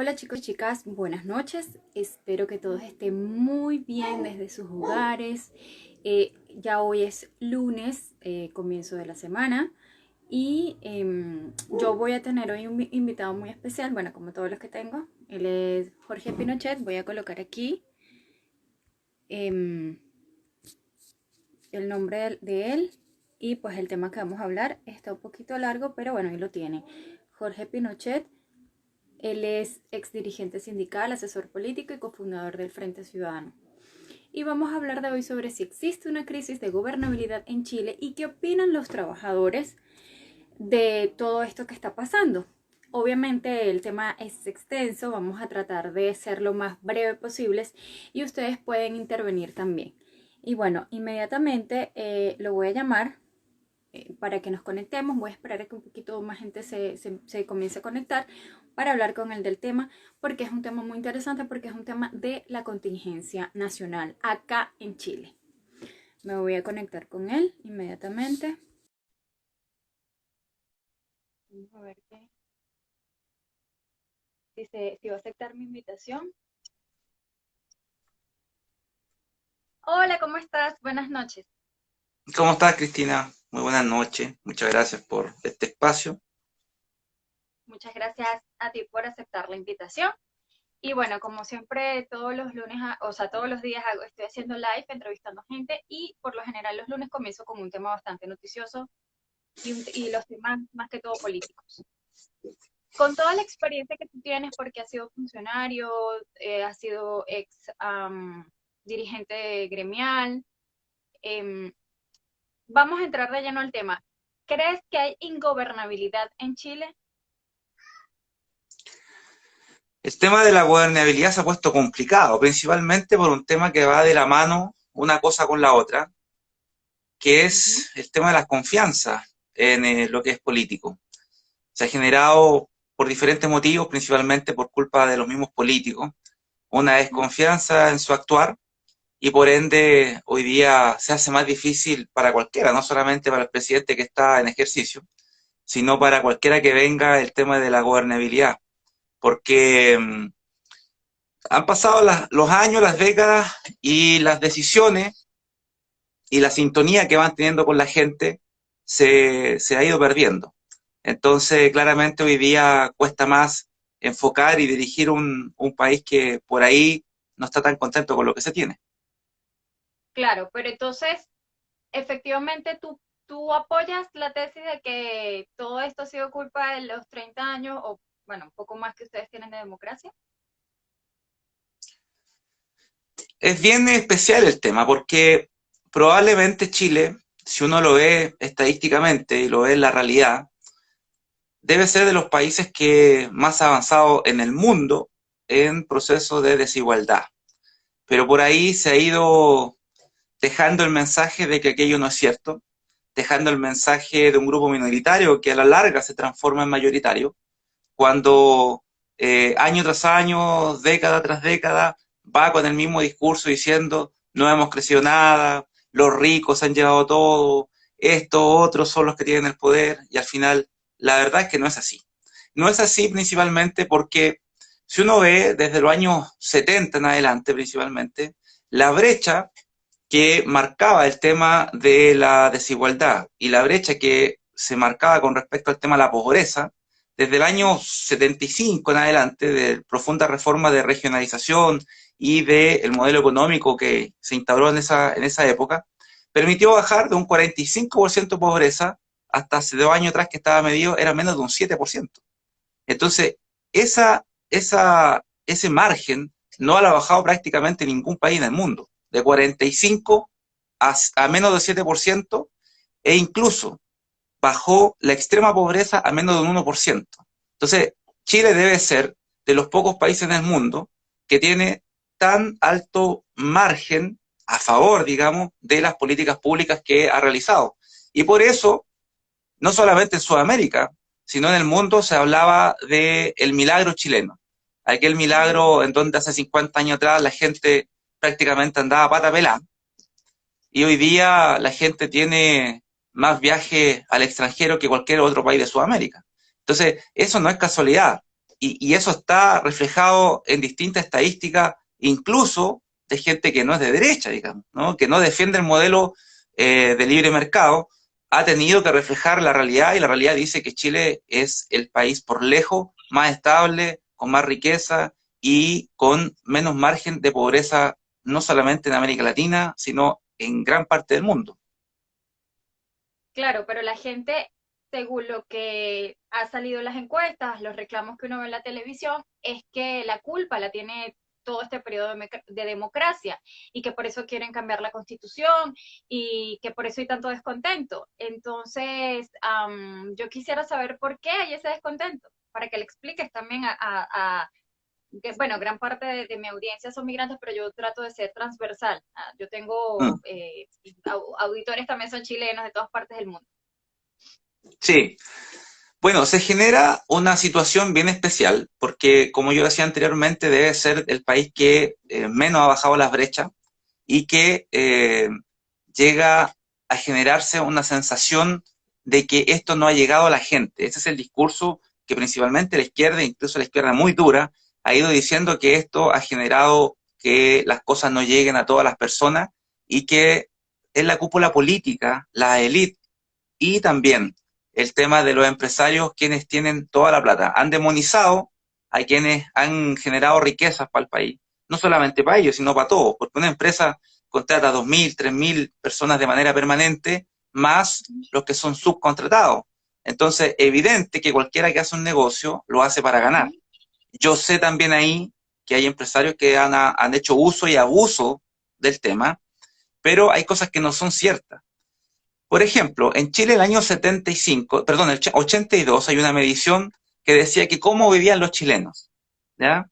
Hola chicos y chicas, buenas noches. Espero que todos estén muy bien desde sus hogares. Ya hoy es lunes, comienzo de la semana, y yo voy a tener hoy un invitado muy especial, bueno, como todos los que tengo. Él es Jorge Pinochet. Voy a colocar aquí em, el nombre de él, y pues el tema que vamos a hablar está un poquito largo, pero bueno, ahí lo tiene. Jorge Pinochet. Él es ex dirigente sindical, asesor político y cofundador del Frente Ciudadano. Y vamos a hablar de hoy sobre si existe una crisis de gobernabilidad en Chile y qué opinan los trabajadores de todo esto que está pasando. Obviamente el tema es extenso, vamos a tratar de ser lo más breve posibles y ustedes pueden intervenir también. Y bueno, inmediatamente lo voy a llamar para que nos conectemos. Voy a esperar a que un poquito más gente se comience a conectar para hablar con él del tema, porque es un tema muy interesante, porque es un tema de la contingencia nacional acá en Chile. Me voy a conectar con él inmediatamente. Vamos a ver si va a aceptar mi invitación. Hola, ¿cómo estás? Buenas noches. ¿Cómo estás, Cristina? Muy buenas noches. Muchas gracias por este espacio. Muchas gracias a ti por aceptar la invitación. Y bueno, como siempre, todos los lunes, o sea, todos los días estoy haciendo live, entrevistando gente, y por lo general los lunes comienzo con un tema bastante noticioso y los temas más que todo políticos. Con toda la experiencia que tú tienes, porque has sido funcionario, has sido ex dirigente gremial, em, vamos a entrar de lleno al tema. ¿Crees que hay ingobernabilidad en Chile? El tema de la gobernabilidad se ha puesto complicado, principalmente por un tema que va de la mano una cosa con la otra, que Ujú. es el tema de las confianzas en lo que es político. Se ha generado por diferentes motivos, principalmente por culpa de los mismos políticos, una desconfianza en su actuar y por ende hoy día se hace más difícil para cualquiera, no solamente para el presidente que está en ejercicio, sino para cualquiera que venga el tema de la gobernabilidad, porque han pasado los años, las décadas y las decisiones y la sintonía que van teniendo con la gente se ha ido perdiendo. Entonces, claramente hoy día cuesta más enfocar y dirigir un país que por ahí no está tan contento con lo que se tiene. Claro, pero entonces, efectivamente, tú apoyas la tesis de que todo esto ha sido culpa de los 30 años, o bueno, un poco más que ustedes tienen de democracia. Es bien especial el tema porque probablemente Chile, si uno lo ve estadísticamente y lo ve en la realidad, debe ser de los países que más ha avanzado en el mundo en procesos de desigualdad. Pero por ahí se ha ido dejando el mensaje de que aquello no es cierto, dejando el mensaje de un grupo minoritario que a la larga se transforma en mayoritario, cuando año tras año, década tras década, va con el mismo discurso diciendo no hemos crecido nada, los ricos han llevado todo, estos otros son los que tienen el poder, y al final la verdad es que no es así. No es así principalmente porque si uno ve desde los años 70 en adelante principalmente, la brecha que marcaba el tema de la desigualdad y la brecha que se marcaba con respecto al tema de la pobreza, desde el año 75 en adelante, de profunda reforma de regionalización y del modelo económico que se instauró en esa época, permitió bajar de un 45% de pobreza hasta hace 2 años atrás que estaba medido, era menos de un 7%. Entonces, ese margen no lo ha bajado prácticamente ningún país en el mundo, de 45 a menos de 7%, e incluso bajó la extrema pobreza a menos de un 1%. Entonces, Chile debe ser de los pocos países en el mundo que tiene tan alto margen a favor, digamos, de las políticas públicas que ha realizado. Y por eso no solamente en Sudamérica, sino en el mundo se hablaba de el milagro chileno. Aquel milagro en donde hace 50 años atrás la gente prácticamente andaba a pata pelada y hoy día la gente tiene más viajes al extranjero que cualquier otro país de Sudamérica. Entonces, eso no es casualidad. y eso está reflejado en distintas estadísticas, incluso de gente que no es de derecha, digamos, ¿no? Que no defiende el modelo de libre mercado, ha tenido que reflejar la realidad y la realidad dice que Chile es el país por lejos más estable, con más riqueza y con menos margen de pobreza, no solamente en América Latina, sino en gran parte del mundo. Claro, pero la gente, según lo que ha salido en las encuestas, los reclamos que uno ve en la televisión, es que la culpa la tiene todo este periodo de democracia y que por eso quieren cambiar la constitución y que por eso hay tanto descontento. Entonces, yo quisiera saber por qué hay ese descontento, para que le expliques también que, bueno, gran parte de mi audiencia son migrantes, pero yo trato de ser transversal. Yo tengo Mm, auditores también son chilenos de todas partes del mundo. sí, bueno, se genera una situación bien especial porque, como yo decía anteriormente, debe ser el país que menos ha bajado las brechas y que llega a generarse una sensación de que esto no ha llegado a la gente. Ese es el discurso que principalmente la izquierda, incluso la izquierda muy dura, ha ido diciendo que esto ha generado que las cosas no lleguen a todas las personas y que es la cúpula política, la élite y también el tema de los empresarios, quienes tienen toda la plata. Han demonizado a quienes han generado riquezas para el país. No solamente para ellos, sino para todos, porque una empresa contrata 2.000, 3.000 personas de manera permanente, más los que son subcontratados. Entonces, evidente que cualquiera que hace un negocio lo hace para ganar. Ujú. Yo sé también ahí que hay empresarios que han hecho uso y abuso del tema, pero hay cosas que no son ciertas. Por ejemplo, en Chile el año 75, perdón, el 82 hay una medición que decía que cómo vivían los chilenos, ¿ya?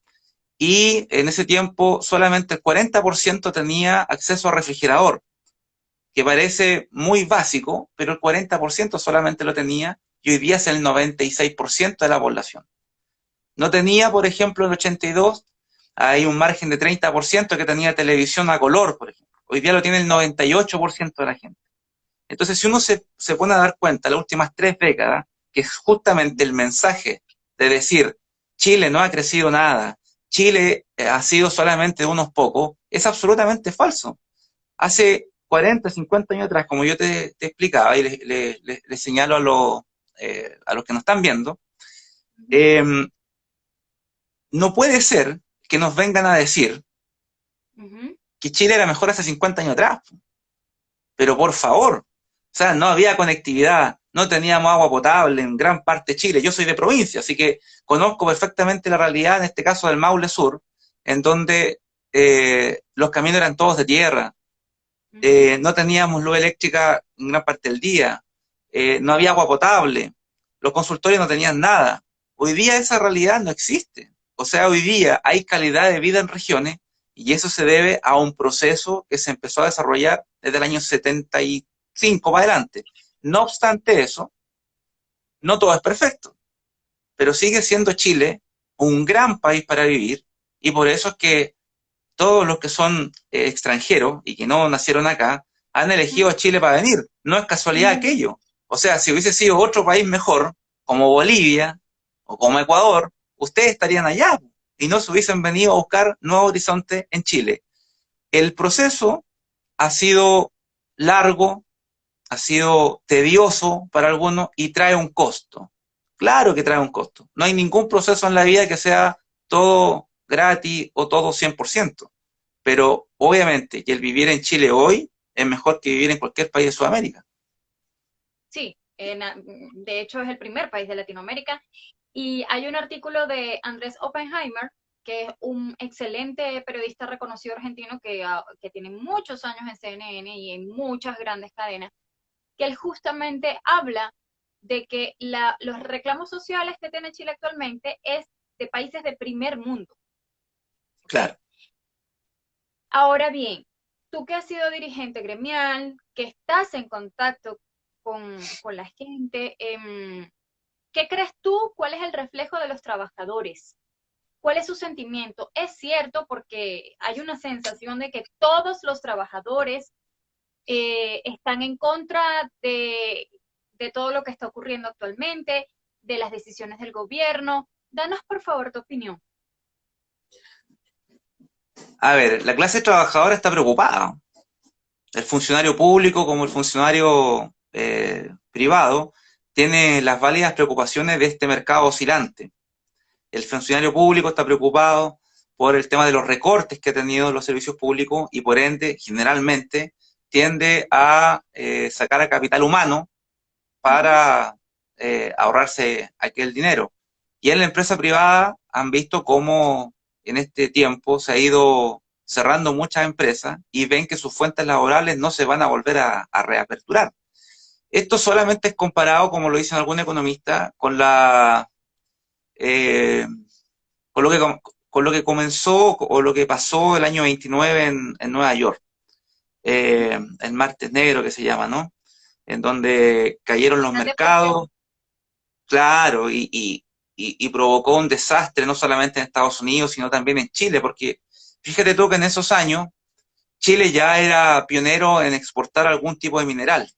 Y en ese tiempo solamente el 40% tenía acceso a refrigerador, que parece muy básico, pero el 40% solamente lo tenía y hoy día es el 96% de la población. No tenía, por ejemplo, en el 82, hay un margen de 30% que tenía televisión a color, por ejemplo. Hoy día lo tiene el 98% de la gente. Entonces, si uno se pone a dar cuenta las últimas 3 décadas, que es justamente el mensaje de decir, Chile no ha crecido nada, Chile ha sido solamente de unos pocos, es absolutamente falso. Hace 40, 50 años atrás, como yo te explicaba y le señalo a los que nos están viendo, eh, no puede ser que nos vengan a decir Ujú. que Chile era mejor hace 50 años atrás. Pero por favor, o sea, no había conectividad, no teníamos agua potable en gran parte de Chile. Yo soy de provincia, así que conozco perfectamente la realidad, en este caso del Maule Sur, en donde los caminos eran todos de tierra, Ujú. no teníamos luz eléctrica en gran parte del día, no había agua potable, los consultorios no tenían nada. Hoy día esa realidad no existe. O sea, hoy día hay calidad de vida en regiones y eso se debe a un proceso que se empezó a desarrollar desde el año 75 para adelante. No obstante eso, no todo es perfecto, pero sigue siendo Chile un gran país para vivir y por eso es que todos los que son extranjeros y que no nacieron acá han elegido a Chile para venir. No es casualidad Ujú. aquello. O sea, si hubiese sido otro país mejor, como Bolivia o como Ecuador, ustedes estarían allá y no se hubiesen venido a buscar nuevos horizontes en Chile. El proceso ha sido largo, ha sido tedioso para algunos y trae un costo. Claro que trae un costo. No hay ningún proceso en la vida que sea todo gratis o todo 100%. Pero obviamente que el vivir en Chile hoy es mejor que vivir en cualquier país de Sudamérica. Sí, de hecho es el primer país de Latinoamérica. Y hay un artículo de Andrés Oppenheimer, que es un excelente periodista reconocido argentino que tiene muchos años en CNN y en muchas grandes cadenas, que él justamente habla de que los reclamos sociales que tiene Chile actualmente es de países de primer mundo. ¿Ok? Claro. Ahora bien, tú que has sido dirigente gremial, que estás en contacto con la gente, ¿qué crees tú? ¿Cuál es el reflejo de los trabajadores? ¿Cuál es su sentimiento? Es cierto porque hay una sensación de que todos los trabajadores están en contra de todo lo que está ocurriendo actualmente, de las decisiones del gobierno, Danos por favor tu opinión. A ver, la clase trabajadora está preocupada. El funcionario público como el funcionario privado tiene las válidas preocupaciones de este mercado oscilante. El funcionario público está preocupado por el tema de los recortes que ha tenido los servicios públicos y por ende, generalmente, tiende a sacar a capital humano para ahorrarse aquel dinero. Y en la empresa privada han visto cómo en este tiempo se ha ido cerrando muchas empresas y ven que sus fuentes laborales no se van a volver a reaperturar. Esto solamente es comparado, como lo dicen algún economista, eh, con lo que, con lo que comenzó o lo que pasó el año 29 en Nueva York, el martes negro que se llama, ¿no? En donde cayeron los Gran depresión. mercados, claro, y provocó un desastre no solamente en Estados Unidos, sino también en Chile, porque fíjate tú que en esos años Chile ya era pionero en exportar algún tipo de mineral,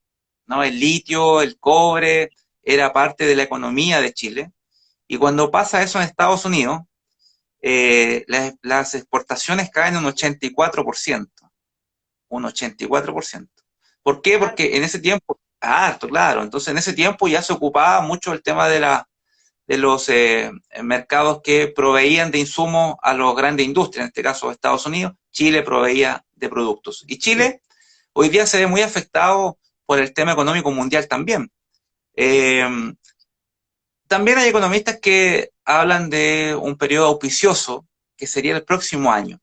¿no? El litio, el cobre, era parte de la economía de Chile. Y cuando pasa eso en Estados Unidos, las exportaciones caen un 84%, un 84%. ¿Por qué? Harto. Porque en ese tiempo, harto, claro, entonces en ese tiempo ya se ocupaba mucho el tema de los mercados que proveían de insumos a los grandes industrias, en este caso Estados Unidos. Chile proveía de productos. Y Chile hoy día se ve muy afectado por el tema económico mundial también. Eh, También hay economistas que hablan de un periodo auspicioso que sería el próximo año.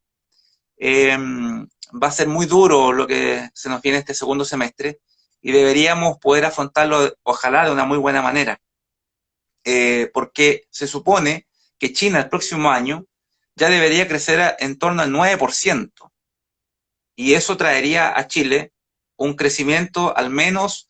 Va a ser muy duro lo que se nos viene este segundo semestre y deberíamos poder afrontarlo, ojalá, de una muy buena manera. Porque se supone que China el próximo año ya debería crecer en torno al 9%, y eso traería a Chile un crecimiento al menos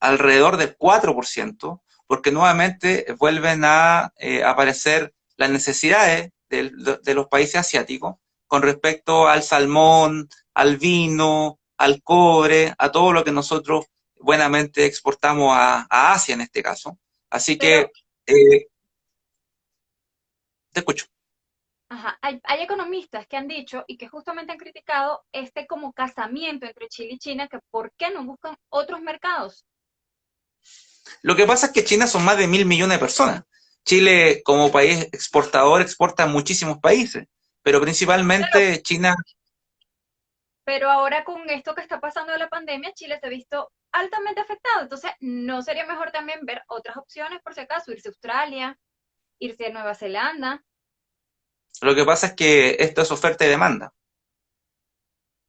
alrededor del 4%, porque nuevamente vuelven a aparecer las necesidades de los países asiáticos con respecto al salmón, al vino, al cobre, a todo lo que nosotros buenamente exportamos a Asia en este caso. Así Pero, que te escucho. ajá, hay economistas que han dicho y que justamente han criticado este como casamiento entre Chile y China, que por qué no buscan otros mercados. Lo que pasa es que China son más de 1.000 millones de personas. Chile, como país exportador, exporta a muchísimos países, pero Claro, principalmente China. pero ahora con esto que está pasando de la pandemia, Chile se ha visto altamente afectado. Entonces, ¿no sería mejor también ver otras opciones, por si acaso, irse a Australia, irse a Nueva Zelanda? Lo que pasa es que esto es oferta y demanda.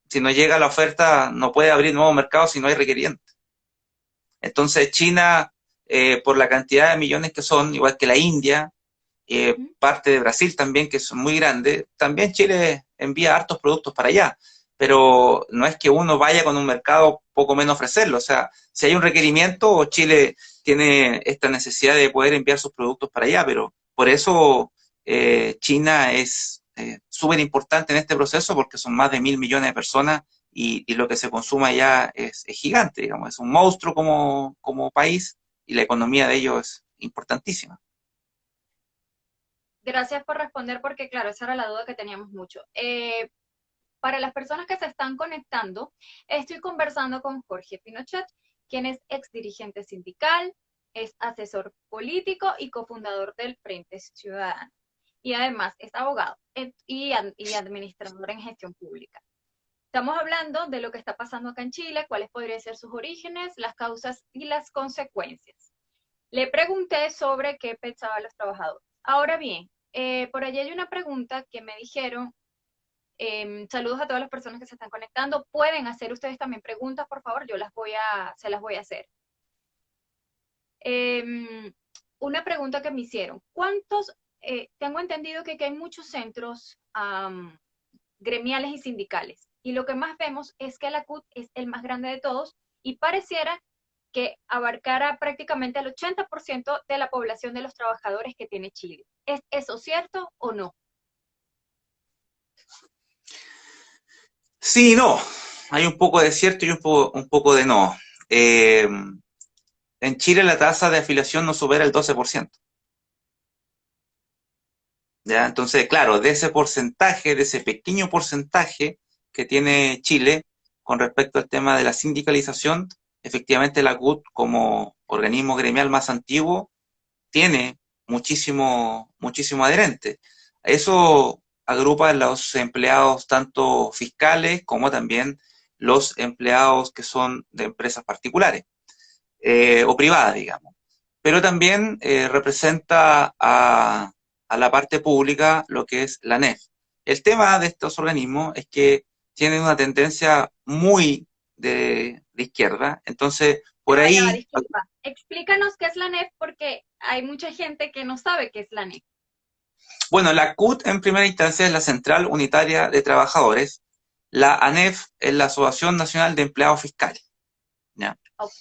Si no llega la oferta, no puede abrir nuevos mercados si no hay requerientes. Entonces, China, por la cantidad de millones que son, igual que la India, Ujú. parte de Brasil también, que son muy grandes, también Chile envía hartos productos para allá, pero no es que uno vaya con un mercado poco menos ofrecerlo, o sea, si hay un requerimiento, Chile tiene esta necesidad de poder enviar sus productos para allá, pero por eso China es súper importante en este proceso porque son más de 1.000 millones de personas y lo que se consuma allá es gigante, digamos, es un monstruo como país y la economía de ellos es importantísima. Gracias por responder porque, claro, esa era la duda que teníamos mucho. Para las personas que se están conectando, estoy conversando con Jorge Pinochet, quien es ex dirigente sindical, es asesor político y cofundador del Frente Ciudadano. Y además es abogado y administrador en gestión pública. Estamos hablando de lo que está pasando acá en Chile, cuáles podrían ser sus orígenes, las causas y las consecuencias. Le pregunté sobre qué pensaban los trabajadores. Ahora bien, por allí hay una pregunta que me dijeron. Saludos a todas las personas que se están conectando. Pueden hacer ustedes también preguntas, por favor, se las voy a hacer. Eh, una pregunta que me hicieron. Tengo entendido que aquí hay muchos centros gremiales y sindicales. Y lo que más vemos es que la CUT es el más grande de todos y pareciera que abarcara prácticamente el 80% de la población de los trabajadores que tiene Chile. ¿Es eso cierto o no? Sí y no. Hay un poco de cierto y un poco de no. Eh, en Chile la tasa de afiliación no supera el 12%. ¿ya? Entonces, claro, de ese porcentaje, de ese pequeño porcentaje que tiene Chile con respecto al tema de la sindicalización, efectivamente la CUT como organismo gremial más antiguo tiene muchísimo adherente. Eso agrupa a los empleados tanto fiscales como también los empleados que son de empresas particulares o privadas, digamos. Pero también representa a la parte pública lo que es la NEF. El tema de estos organismos es que tienen una tendencia muy de izquierda, entonces por Ya va, ahí, disculpa. Explícanos qué es la NEF porque hay mucha gente que no sabe qué es la NEF. bueno, la CUT en primera instancia es la Central Unitaria de Trabajadores, la ANEF es la Asociación Nacional de Empleados Fiscales. ¿Ya? Ok.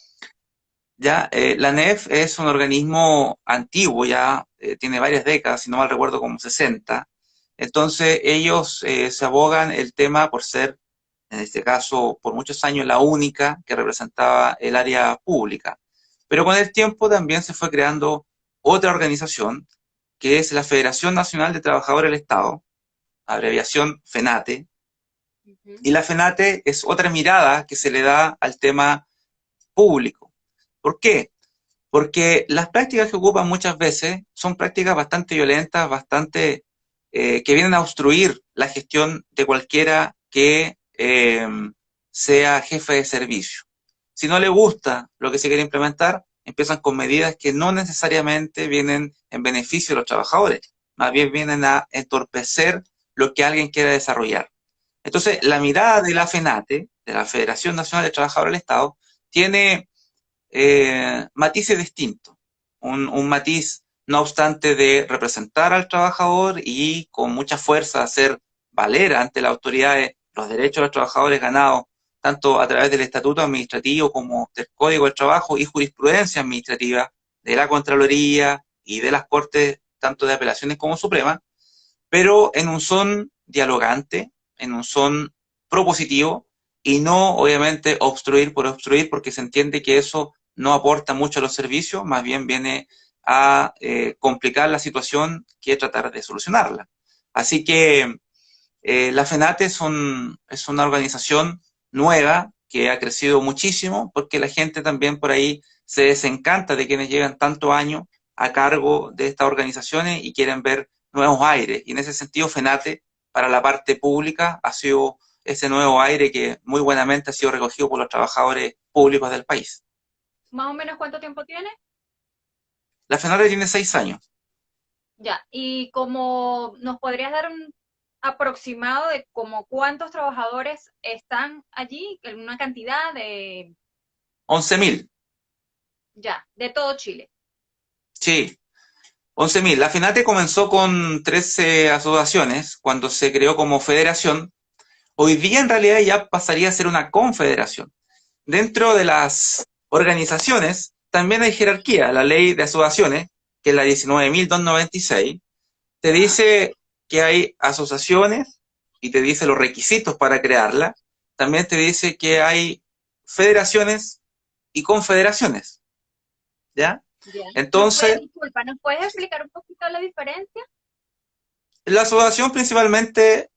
La ANEF es un organismo antiguo, ya tiene varias décadas, si no mal recuerdo como 60. Entonces ellos se abogan el tema por ser, en este caso, por muchos años la única que representaba el área pública. Pero con el tiempo también se fue creando otra organización, que es la Federación Nacional de Trabajadores del Estado, abreviación FENATE, Ujú. y la FENATE es otra mirada que se le da al tema público. ¿Por qué? Porque las prácticas que ocupan muchas veces son prácticas bastante violentas, bastante que vienen a obstruir la gestión de cualquiera que sea jefe de servicio. Si no le gusta lo que se quiere implementar, empiezan con medidas que no necesariamente vienen en beneficio de los trabajadores, más bien vienen a entorpecer lo que alguien quiere desarrollar. Entonces, Ya. la mirada de la FENATE, de la Federación Nacional de Trabajadores del Estado, tiene matices distintos. Un matiz, no obstante, de representar al trabajador y con mucha fuerza hacer valer ante las autoridades los derechos de los trabajadores ganados, tanto a través del estatuto administrativo como del Código del Trabajo y jurisprudencia administrativa de la Contraloría y de las Cortes, tanto de apelaciones como Suprema, pero en un son dialogante, en un son propositivo y no obviamente obstruir por obstruir porque se entiende que eso no aporta mucho a los servicios, más bien viene a complicar la situación que tratar de solucionarla. Así que la FENATE es una organización nueva que ha crecido muchísimo porque la gente también por ahí se desencanta de quienes llevan tantos años a cargo de estas organizaciones y quieren ver nuevos aires. Y en ese sentido, FENATE, para la parte pública, ha sido ese nuevo aire que muy buenamente ha sido recogido por los trabajadores públicos del país. ¿Más o menos cuánto tiempo tiene? La FENATE tiene 6 años. Ya. ¿Y como nos podrías dar un aproximado de como cuántos trabajadores están allí? Una cantidad de, 11.000, ya, de todo Chile. sí, 11.000. La FENATE comenzó con 13 asociaciones cuando se creó como federación. Hoy día en realidad ya pasaría a ser una confederación. Dentro de las organizaciones también hay jerarquía. La ley de asociaciones, que es la 19.296, te Ya, dice que hay asociaciones y te dice los requisitos para crearla. También te dice que hay federaciones y confederaciones, ¿ya? ya. Entonces, Disculpa, ¿nos puedes explicar un poquito la diferencia? la asociación principalmente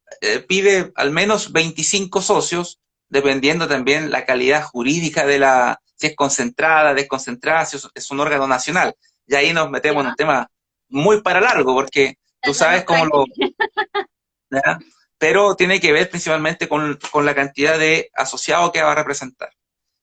pide al menos 25 socios, dependiendo también la calidad jurídica de si es concentrada, desconcentrada, si es un órgano nacional. Y ahí nos metemos en un Ya, tema muy para largo, porque tú ya, no, sabes cómo tranqui. ¿ya? Pero tiene que ver principalmente con la cantidad de asociados que va a representar.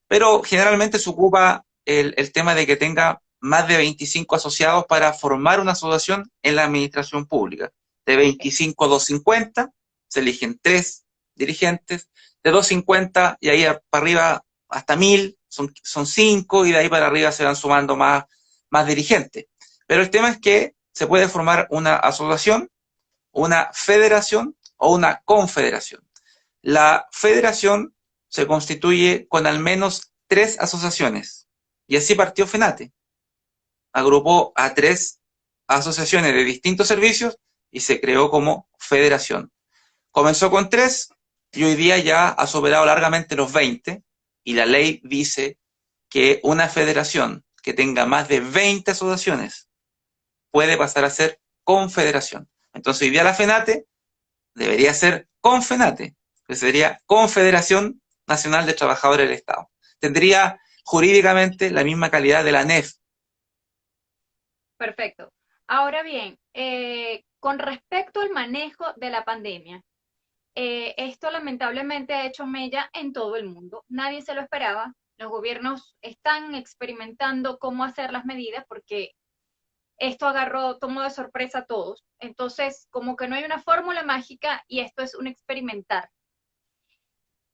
Pero generalmente se ocupa el tema de que tenga más de 25 asociados para formar una asociación en la administración pública. De 25 a 250 se eligen 3 dirigentes, de 250 y ahí para arriba hasta 1.000 son 5 y de ahí para arriba se van sumando más dirigentes. Pero el tema es que se puede formar una asociación, una federación o una confederación. La federación se constituye con al menos 3 asociaciones. Y así partió FENATE. Agrupó a 3 asociaciones de distintos servicios y se creó como federación. Comenzó con 3 y hoy día ya ha superado largamente los 20 y la ley dice que una federación que tenga más de 20 asociaciones puede pasar a ser confederación. Entonces hoy día la FENATE debería ser CONFENATE, que sería Confederación Nacional de Trabajadores del Estado. Tendría jurídicamente la misma calidad de la ANEF. Perfecto. Ahora bien, con respecto al manejo de la pandemia, esto lamentablemente ha hecho mella en todo el mundo. Nadie se lo esperaba. Los gobiernos están experimentando cómo hacer las medidas porque esto tomó de sorpresa a todos. Entonces, como que no hay una fórmula mágica y esto es un experimentar.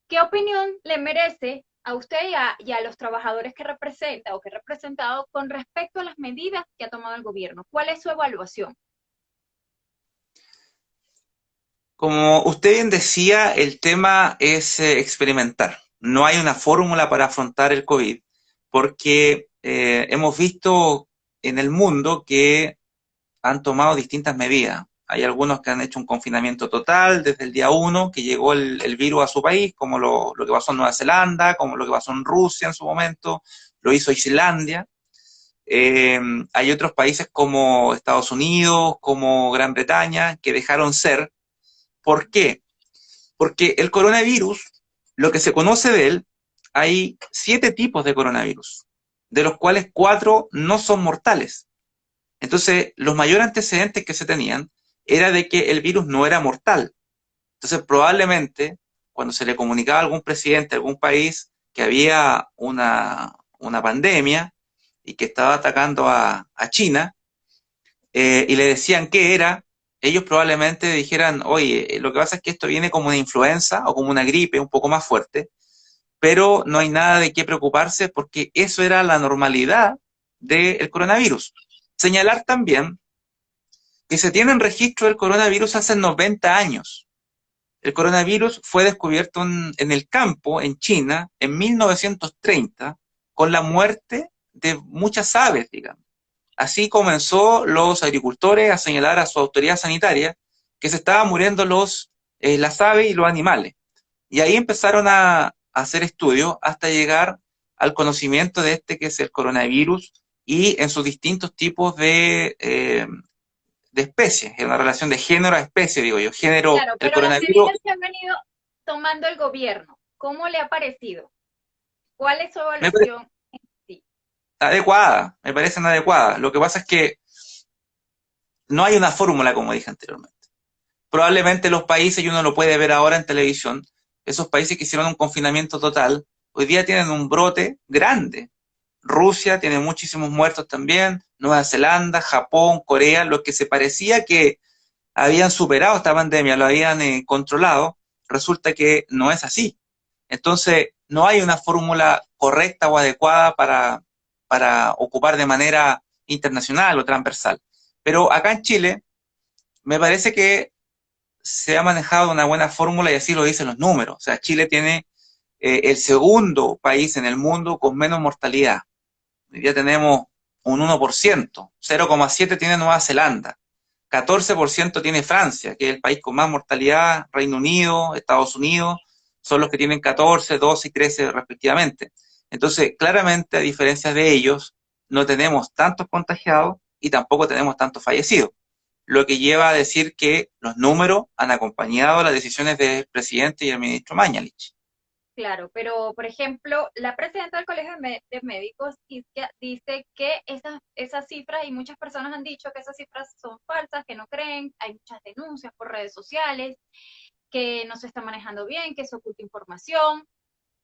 ¿Qué opinión le merece a usted y a los trabajadores que representa o que ha representado con respecto a las medidas que ha tomado el gobierno? ¿Cuál es su evaluación? Como usted bien decía, el tema es experimentar. No hay una fórmula para afrontar el COVID, porque hemos visto en el mundo que han tomado distintas medidas. Hay algunos que han hecho un confinamiento total desde el día 1 que llegó el virus a su país, como lo que pasó en Nueva Zelanda, como lo que pasó en Rusia en su momento, lo hizo Islandia. Hay otros países como Estados Unidos, como Gran Bretaña, que dejaron ser. ¿Por qué? Porque el coronavirus, lo que se conoce de él, hay 7 tipos de coronavirus, de los cuales 4 no son mortales. Entonces, los mayores antecedentes que se tenían era de que el virus no era mortal. Entonces, probablemente, cuando se le comunicaba a algún presidente de algún país que había una pandemia y que estaba atacando a China, y le decían qué era, ellos probablemente dijeran, oye, lo que pasa es que esto viene como una influenza o como una gripe un poco más fuerte, pero no hay nada de qué preocuparse porque eso era la normalidad del coronavirus. Señalar también que se tiene en registro del coronavirus hace 90 años. El coronavirus fue descubierto en el campo, en China, en 1930, con la muerte de muchas aves, digamos. Así comenzó los agricultores a señalar a su autoridad sanitaria que se estaban muriendo las aves y los animales. Y ahí empezaron a hacer estudios hasta llegar al conocimiento de este que es el coronavirus y en sus distintos tipos de especies, en una relación de género a especie, digo yo. Género, Claro, el pero las coronavirus, medidas que han venido tomando el gobierno, ¿cómo le ha parecido? ¿Cuál es su me parece evaluación? Sí, adecuada, me parecen adecuadas. Lo que pasa es que no hay una fórmula, como dije anteriormente. Probablemente los países, y uno lo puede ver ahora en televisión, esos países que hicieron un confinamiento total, hoy día tienen un brote grande. Rusia tiene muchísimos muertos también, Nueva Zelanda, Japón, Corea, los que se parecía que habían superado esta pandemia, lo habían controlado, resulta que no es así. Entonces, no hay una fórmula correcta o adecuada para ocupar de manera internacional o transversal. Pero acá en Chile, me parece que se ha manejado una buena fórmula y así lo dicen los números. O sea, Chile tiene el segundo país en el mundo con menos mortalidad. Hoy día tenemos un 1%, 0,7 tiene Nueva Zelanda, 14% tiene Francia, que es el país con más mortalidad, Reino Unido, Estados Unidos, son los que tienen 14, 12 y 13 respectivamente. Entonces, claramente, a diferencia de ellos, no tenemos tantos contagiados y tampoco tenemos tantos fallecidos, lo que lleva a decir que los números han acompañado las decisiones del presidente y el ministro Mañalich. claro, pero por ejemplo, la presidenta del Colegio de Médicos dice que esas cifras, y muchas personas han dicho que esas cifras son falsas, que no creen, hay muchas denuncias por redes sociales, que no se está manejando bien, que se oculta información.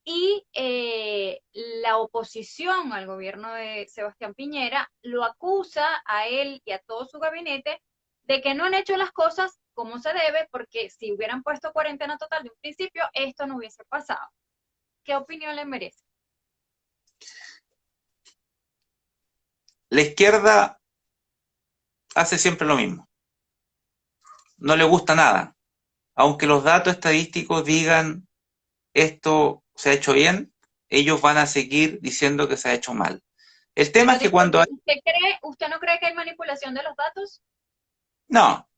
Y la oposición al gobierno de Sebastián Piñera lo acusa a él y a todo su gabinete de que no han hecho las cosas como se debe, porque si hubieran puesto cuarentena total de un principio, esto no hubiese pasado. ¿Qué opinión le merece? La izquierda hace siempre lo mismo, no le gusta nada, aunque los datos estadísticos digan esto se ha hecho bien, ellos van a seguir diciendo que se ha hecho mal. El tema Pero es que cuando disculpe, hay... ¿usted no cree que hay manipulación de los datos? No,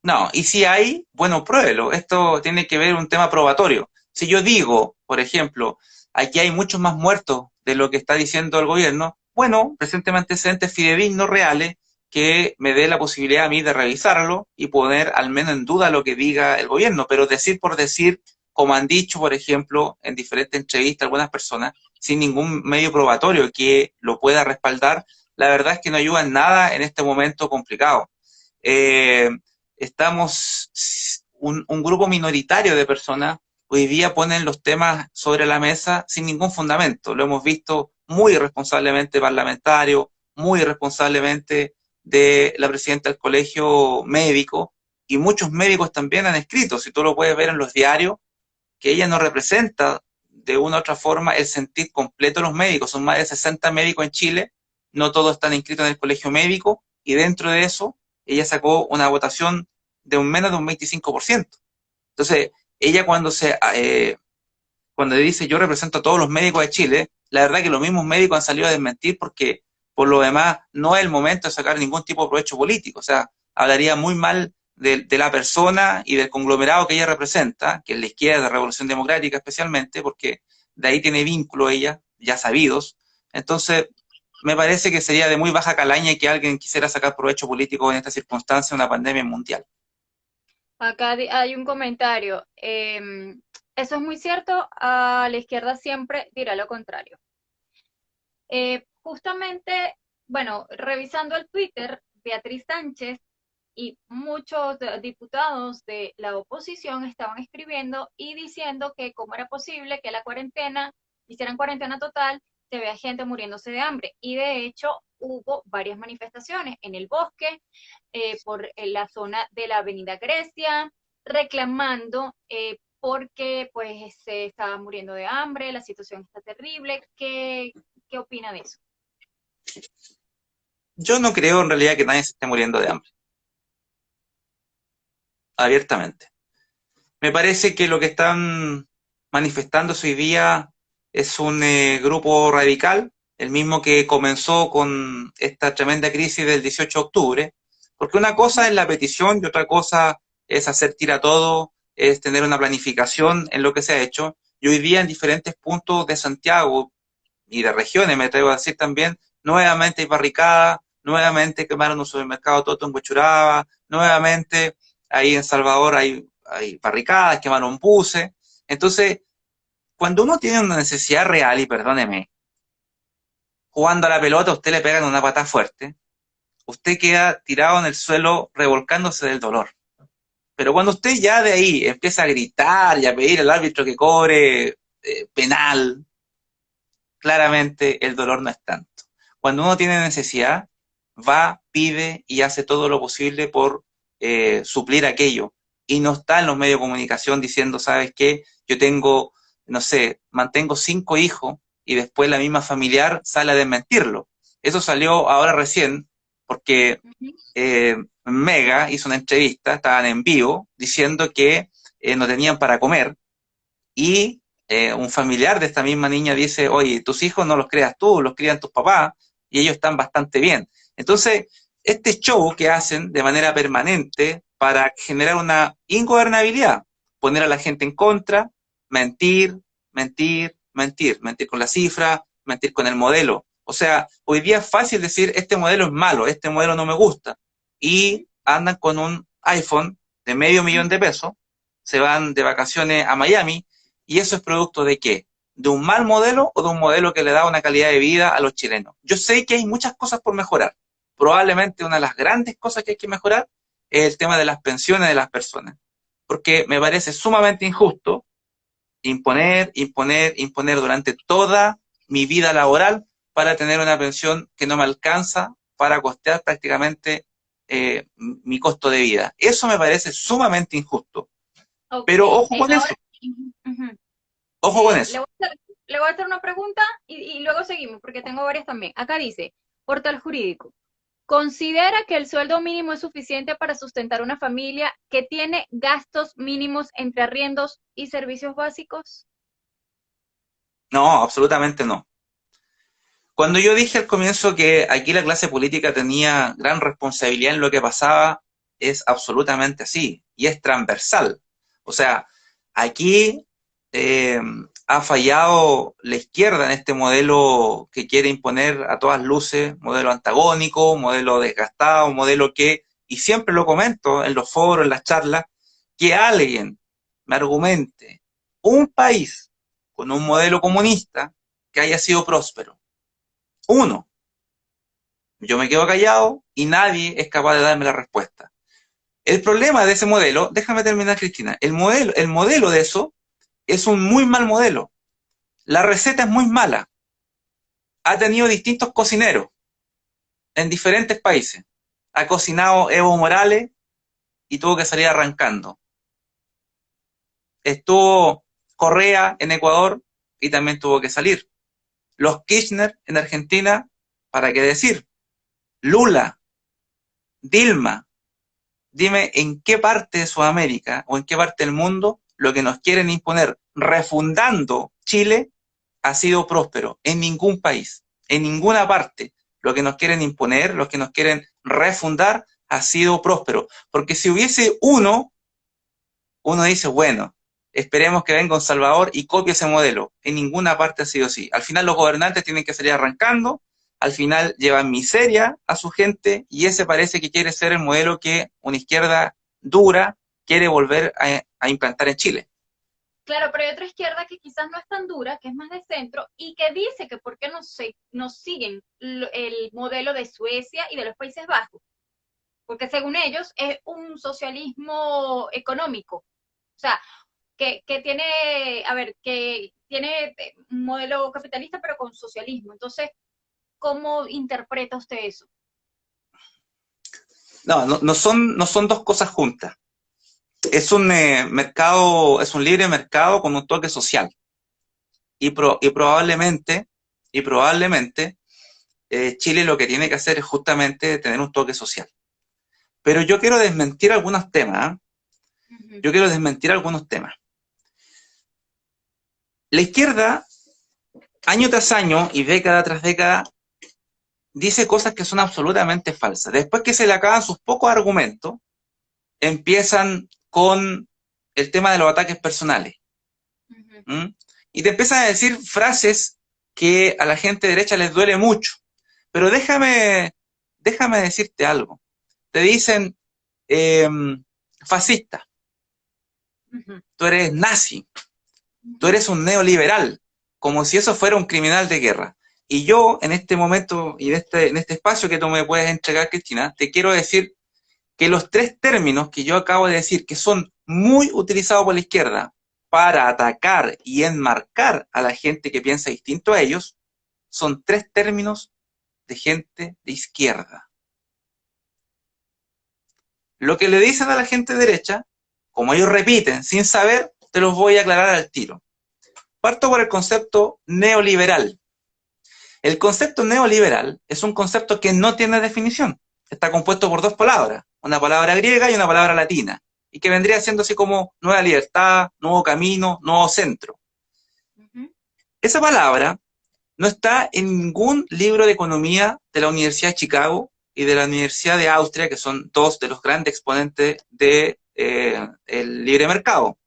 no, y si hay, bueno, pruébelo. Esto tiene que ver un tema probatorio. Si yo digo, por ejemplo, aquí hay muchos más muertos de lo que está diciendo el gobierno, bueno, presénteme antecedentes fidedignos reales que me dé la posibilidad a mí de revisarlo y poner al menos en duda lo que diga el gobierno, pero decir por decir, como han dicho, por ejemplo, en diferentes entrevistas algunas personas, sin ningún medio probatorio que lo pueda respaldar, la verdad es que no ayuda en nada en este momento complicado. Eh, estamos, un grupo minoritario de personas hoy día ponen los temas sobre la mesa sin ningún fundamento. Lo hemos visto muy irresponsablemente parlamentario, muy irresponsablemente de la presidenta del colegio médico, y muchos médicos también han escrito, si tú lo puedes ver en los diarios, que ella no representa de una u otra forma el sentir completo de los médicos. Son más de 60 médicos en Chile, no todos están inscritos en el colegio médico, y dentro de eso ella sacó una votación de un menos de un 25%. Entonces, ella cuando dice yo represento a todos los médicos de Chile, la verdad que los mismos médicos han salido a desmentir porque por lo demás no es el momento de sacar ningún tipo de provecho político. O sea, hablaría muy mal de la persona y del conglomerado que ella representa, que es la izquierda de Revolución Democrática especialmente, porque de ahí tiene vínculo ella, ya sabidos. Entonces, me parece que sería de muy baja calaña que alguien quisiera sacar provecho político en esta circunstancia, una pandemia mundial. Acá hay un comentario. Eso es muy cierto. A la izquierda siempre dirá lo contrario. Justamente, bueno, revisando el Twitter, Beatriz Sánchez y muchos diputados de la oposición estaban escribiendo y diciendo que cómo era posible que la cuarentena, hicieran cuarentena total, se vea gente muriéndose de hambre. Y de hecho hubo varias manifestaciones en el bosque, por la zona de la Avenida Grecia, reclamando porque pues se estaba muriendo de hambre, la situación está terrible. ¿Qué opina de eso? Yo no creo en realidad que nadie se esté muriendo de hambre, abiertamente. Me parece que lo que están manifestándose hoy día es un grupo radical, el mismo que comenzó con esta tremenda crisis del 18 de octubre, porque una cosa es la petición y otra cosa es hacer tira todo, es tener una planificación en lo que se ha hecho. Y hoy día en diferentes puntos de Santiago y de regiones, me atrevo a decir también, nuevamente hay barricadas, nuevamente quemaron un supermercado Toto en Huechuraba, nuevamente ahí en Salvador hay barricadas, quemaron buses. Entonces, cuando uno tiene una necesidad real, y perdóneme, jugando a la pelota, usted le pegan una patada fuerte, usted queda tirado en el suelo revolcándose del dolor. Pero cuando usted ya de ahí empieza a gritar y a pedir al árbitro que cobre penal, claramente el dolor no es tanto. Cuando uno tiene necesidad, va, pide y hace todo lo posible por suplir aquello. Y no está en los medios de comunicación diciendo, ¿sabes qué? Yo tengo, no sé, mantengo 5 hijos y después la misma familiar sale a desmentirlo. Eso salió ahora recién porque Mega hizo una entrevista, estaban en vivo, diciendo que no tenían para comer y un familiar de esta misma niña dice, oye, tus hijos no los creas tú, los crían tus papás y ellos están bastante bien. Entonces, este show que hacen de manera permanente para generar una ingobernabilidad, poner a la gente en contra, mentir, mentir, mentir, mentir con la cifra, mentir con el modelo. O sea, hoy día es fácil decir, este modelo es malo, este modelo no me gusta, y andan con un iPhone de $500,000, se van de vacaciones a Miami, ¿y eso es producto de qué? ¿De un mal modelo o de un modelo que le da una calidad de vida a los chilenos? Yo sé que hay muchas cosas por mejorar. Probablemente una de las grandes cosas que hay que mejorar es el tema de las pensiones de las personas. Porque me parece sumamente injusto imponer, imponer, imponer durante toda mi vida laboral para tener una pensión que no me alcanza para costear prácticamente mi costo de vida. Eso me parece sumamente injusto. Ok, Pero ojo con eso, ahora, ujú. ojo con Le eso. voy a hacer, le voy a hacer una pregunta y luego seguimos, porque tengo varias también. Acá dice, portal jurídico. ¿Considera que el sueldo mínimo es suficiente para sustentar una familia que tiene gastos mínimos entre arriendos y servicios básicos? No, absolutamente no. Cuando yo dije al comienzo que aquí la clase política tenía gran responsabilidad en lo que pasaba, es absolutamente así y es transversal. O sea, aquí eh, ha fallado la izquierda en este modelo que quiere imponer a todas luces, modelo antagónico, modelo desgastado, modelo que, y siempre lo comento en los foros, en las charlas, que alguien me argumente un país con un modelo comunista que haya sido próspero. Uno. Yo me quedo callado y nadie es capaz de darme la respuesta. El problema de ese modelo, déjame terminar, Cristina, el modelo de eso es un muy mal modelo. La receta es muy mala. Ha tenido distintos cocineros en diferentes países. Ha cocinado Evo Morales y tuvo que salir arrancando. Estuvo Correa en Ecuador y también tuvo que salir. Los Kirchner en Argentina, ¿para qué decir? Lula, Dilma. Dime en qué parte de Sudamérica o en qué parte del mundo lo que nos quieren imponer refundando Chile ha sido próspero. En ningún país, en ninguna parte. Lo que nos quieren imponer, lo que nos quieren refundar ha sido próspero. Porque si hubiese uno dice, bueno, esperemos que venga un Salvador y copie ese modelo. En ninguna parte ha sido así. Al final los gobernantes tienen que salir arrancando, al final llevan miseria a su gente y ese parece que quiere ser el modelo que una izquierda dura quiere volver a implantar en Chile. Claro, pero hay otra izquierda que quizás no es tan dura, que es más de centro, y que dice que por qué no siguen el modelo de Suecia y de los Países Bajos. Porque según ellos es un socialismo económico. O sea, que tiene, a ver, que tiene un modelo capitalista pero con socialismo. Entonces, ¿cómo interpreta usted eso? No son dos cosas juntas. Es un mercado, es un libre mercado con un toque social. Y probablemente Chile lo que tiene que hacer es justamente tener un toque social. Pero yo quiero desmentir algunos temas. Yo quiero desmentir algunos temas. La izquierda, año tras año y década tras década, dice cosas que son absolutamente falsas. Después que se le acaban sus pocos argumentos, empiezan con el tema de los ataques personales. ¿Mm? Y te empiezan a decir frases que a la gente derecha les duele mucho. Pero déjame decirte algo. Te dicen fascista, tú eres nazi, tú eres un neoliberal, como si eso fuera un criminal de guerra. Y yo, en este momento y en este espacio que tú me puedes entregar, Cristina, te quiero decir que los tres términos que yo acabo de decir, que son muy utilizados por la izquierda para atacar y enmarcar a la gente que piensa distinto a ellos, son tres términos de gente de izquierda. Lo que le dicen a la gente derecha, como ellos repiten sin saber, te los voy a aclarar al tiro. Parto por el concepto neoliberal. El concepto neoliberal es un concepto que no tiene definición. Está compuesto por dos palabras, una palabra griega y una palabra latina, y que vendría siendo así como nueva libertad, nuevo camino, nuevo centro. Esa palabra no está en ningún libro de economía de la Universidad de Chicago y de la Universidad de Austria, que son dos de los grandes exponentes del libre mercado.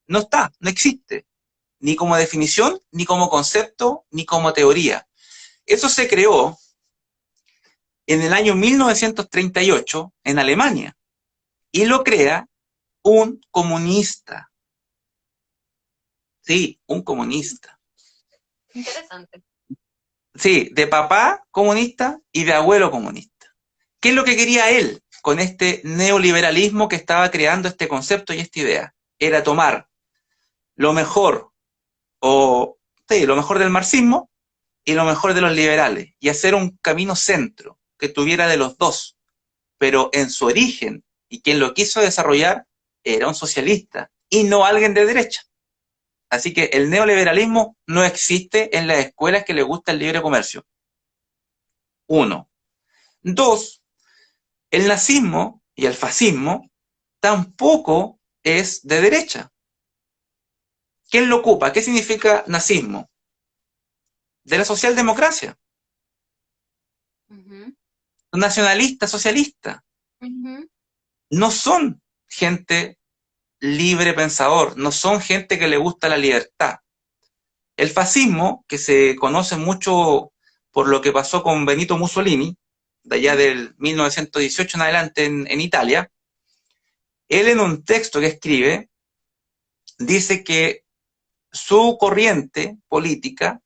No está, no existe, ni como definición, ni como concepto, ni como teoría. Eso se creó en el año 1938 en Alemania y lo crea un comunista. Sí, un comunista. Interesante. Sí, de papá comunista y de abuelo comunista. ¿Qué es lo que quería él con este neoliberalismo que estaba creando este concepto y esta idea? Era tomar lo mejor, lo mejor del marxismo y lo mejor de los liberales, y hacer un camino centro que tuviera de los dos, pero en su origen, y quien lo quiso desarrollar era un socialista, y no alguien de derecha. Así que el neoliberalismo no existe en las escuelas que les gusta el libre comercio. Uno. Dos, el nazismo y el fascismo tampoco es de derecha. ¿Quién lo ocupa? ¿Qué significa nazismo? De la socialdemocracia. Nacionalista, socialista. No son gente libre pensador, no son gente que le gusta la libertad. El fascismo, que se conoce mucho por lo que pasó con Benito Mussolini, de allá del 1918 en adelante en Italia, él en un texto que escribe dice que su corriente política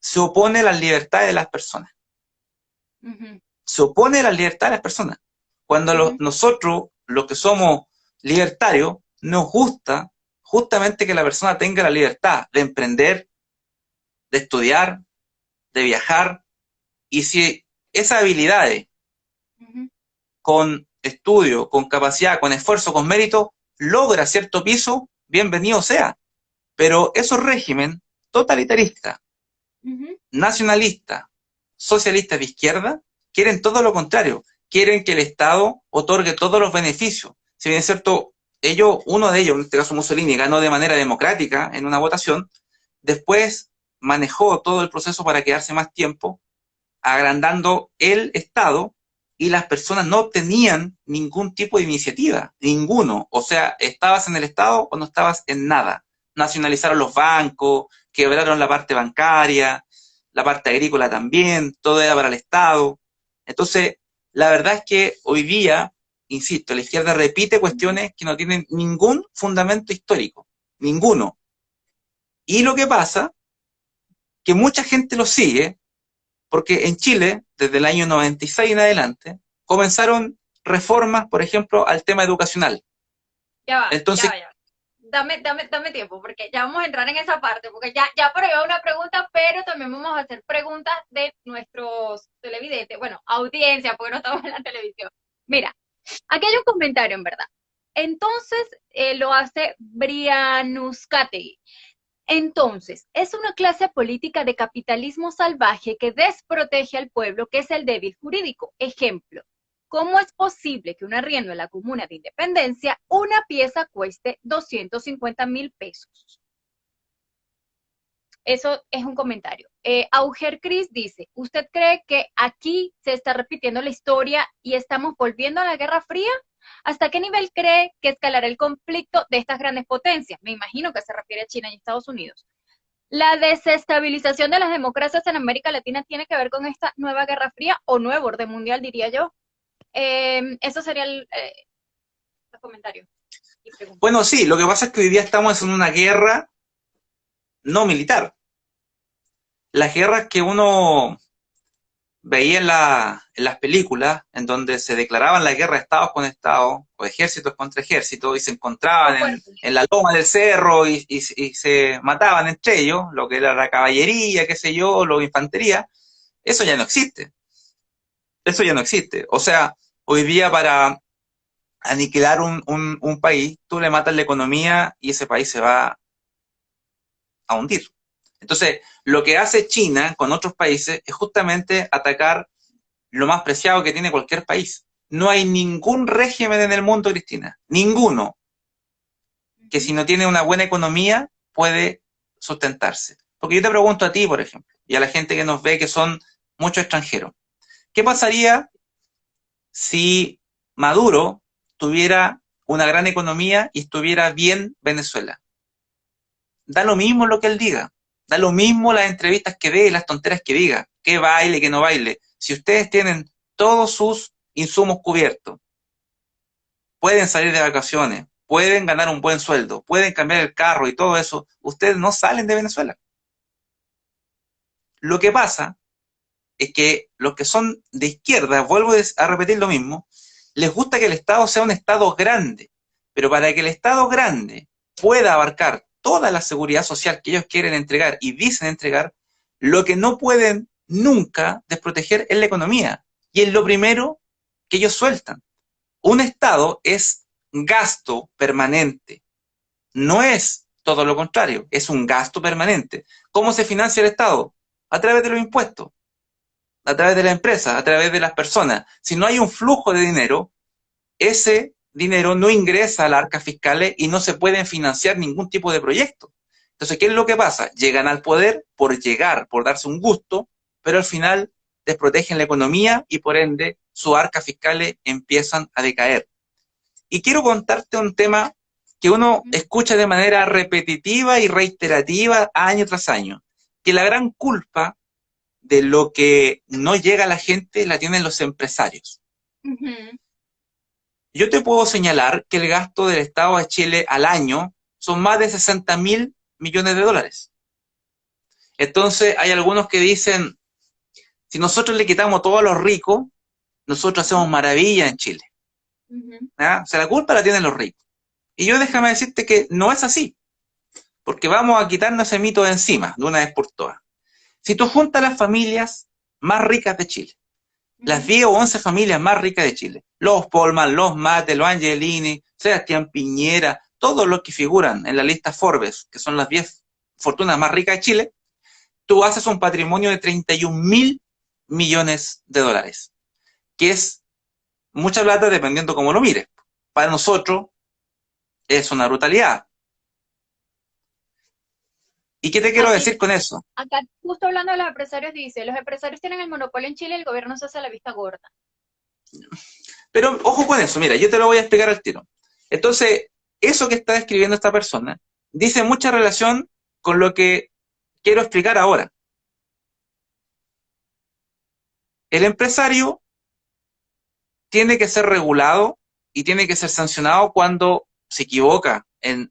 se opone a las libertades de las personas. Ujú, Se opone a la libertad de las personas. Cuando ujú, nosotros, los que somos libertarios, nos gusta justamente que la persona tenga la libertad de emprender, de estudiar, de viajar, y si esas habilidades, ujú, con estudio, con capacidad, con esfuerzo, con mérito, logra cierto piso, bienvenido sea. Pero esos regímenes totalitaristas, ujú. nacionalistas, socialistas de izquierda, quieren todo lo contrario. Quieren que el Estado otorgue todos los beneficios. Si bien es cierto, uno de ellos, en este caso Mussolini, ganó de manera democrática en una votación, después manejó todo el proceso para quedarse más tiempo, agrandando el Estado, y las personas no tenían ningún tipo de iniciativa, ninguno. O sea, estabas en el Estado o no estabas en nada. Nacionalizaron los bancos, quebraron la parte bancaria, la parte agrícola también, todo era para el Estado. Entonces, la verdad es que hoy día, insisto, la izquierda repite cuestiones que no tienen ningún fundamento histórico, ninguno. Y lo que pasa, que mucha gente lo sigue, porque en Chile, desde el año 96 en adelante, comenzaron reformas, por ejemplo, al tema educacional. Ya va, ya Entonces, va, ya va. Dame tiempo, porque ya vamos a entrar en esa parte, porque ya por ahí va una pregunta, pero también vamos a hacer preguntas de nuestros televidentes, bueno, audiencia, porque no estamos en la televisión. Mira, aquí hay un comentario, en verdad. Entonces, lo hace Brianuskategui. Entonces, es una clase política de capitalismo salvaje que desprotege al pueblo, que es el débil jurídico. Ejemplo, ¿cómo es posible que un arriendo en la comuna de Independencia, una pieza cueste 250.000 pesos? Eso es un comentario. Auger Cris dice, ¿usted cree que aquí se está repitiendo la historia y estamos volviendo a la Guerra Fría? ¿Hasta qué nivel cree que escalará el conflicto de estas grandes potencias? Me imagino que se refiere a China y Estados Unidos. ¿La desestabilización de las democracias en América Latina tiene que ver con esta nueva Guerra Fría o nuevo orden mundial, diría yo? Eso sería el comentario y pregunta. bueno, sí, lo que pasa es que hoy día estamos en una guerra no militar. Las guerras que uno veía en las películas, en donde se declaraban la guerra de estados con estados, o ejércitos contra ejércitos, y se Son encontraban fuertes. en la loma del cerro y se mataban entre ellos, lo que era la caballería, qué sé yo, la infantería, eso ya no existe. Eso ya no existe. O sea, hoy día para aniquilar un país, tú le matas la economía y ese país se va a hundir. Entonces, lo que hace China con otros países es justamente atacar lo más preciado que tiene cualquier país. No hay ningún régimen en el mundo, Cristina, ninguno, que si no tiene una buena economía puede sustentarse. Porque yo te pregunto a ti, por ejemplo, y a la gente que nos ve que son muchos extranjeros, ¿qué pasaría si Maduro tuviera una gran economía y estuviera bien Venezuela? Da lo mismo lo que él diga, da lo mismo las entrevistas que dé y las tonteras que diga, que baile, que no baile. Si ustedes tienen todos sus insumos cubiertos, pueden salir de vacaciones, pueden ganar un buen sueldo, pueden cambiar el carro y todo eso, ustedes no salen de Venezuela. Lo que pasa es que los que son de izquierda, vuelvo a repetir lo mismo, les gusta que el Estado sea un Estado grande, pero para que el Estado grande pueda abarcar toda la seguridad social que ellos quieren entregar y dicen entregar, lo que no pueden nunca desproteger es la economía. Y es lo primero que ellos sueltan. Un Estado es gasto permanente, no es todo lo contrario, es un gasto permanente. ¿Cómo se financia el Estado? A través de los impuestos, a través de la empresa, a través de las personas. Si no hay un flujo de dinero, ese dinero no ingresa a las arcas fiscales y no se pueden financiar ningún tipo de proyecto. Entonces, ¿qué es lo que pasa? Llegan al poder por llegar, por darse un gusto, pero al final desprotegen la economía y por ende sus arcas fiscales empiezan a decaer. Y quiero contarte un tema que uno Ujú. escucha de manera repetitiva y reiterativa año tras año, que la gran culpa de lo que no llega a la gente la tienen los empresarios. Ujú. Yo te puedo señalar que el gasto del Estado de Chile al año son más de 60.000 millones de dólares. Entonces hay algunos que dicen, si nosotros le quitamos todo a los ricos, nosotros hacemos maravilla en Chile. Ujú. ¿Ya? O sea, la culpa la tienen los ricos. Y yo déjame decirte que no es así, porque vamos a quitarnos ese mito de encima, de una vez por todas. Si tú juntas las familias más ricas de Chile, las Ujú. 10 o 11 familias más ricas de Chile, los Polman, los Mate, los Angelini, Sebastián Piñera, todos los que figuran en la lista Forbes, que son las 10 fortunas más ricas de Chile, tú haces un patrimonio de 31.000 millones de dólares, que es mucha plata dependiendo cómo lo mires. Para nosotros es una brutalidad. ¿Y qué te quiero Aquí, decir con eso? acá, justo hablando de los empresarios, dice, los empresarios tienen el monopolio en Chile y el gobierno se hace la vista gorda. Pero ojo con eso, mira, yo te lo voy a explicar al tiro. Entonces, eso que está describiendo esta persona dice mucha relación con lo que quiero explicar ahora. El empresario tiene que ser regulado y tiene que ser sancionado cuando se equivoca en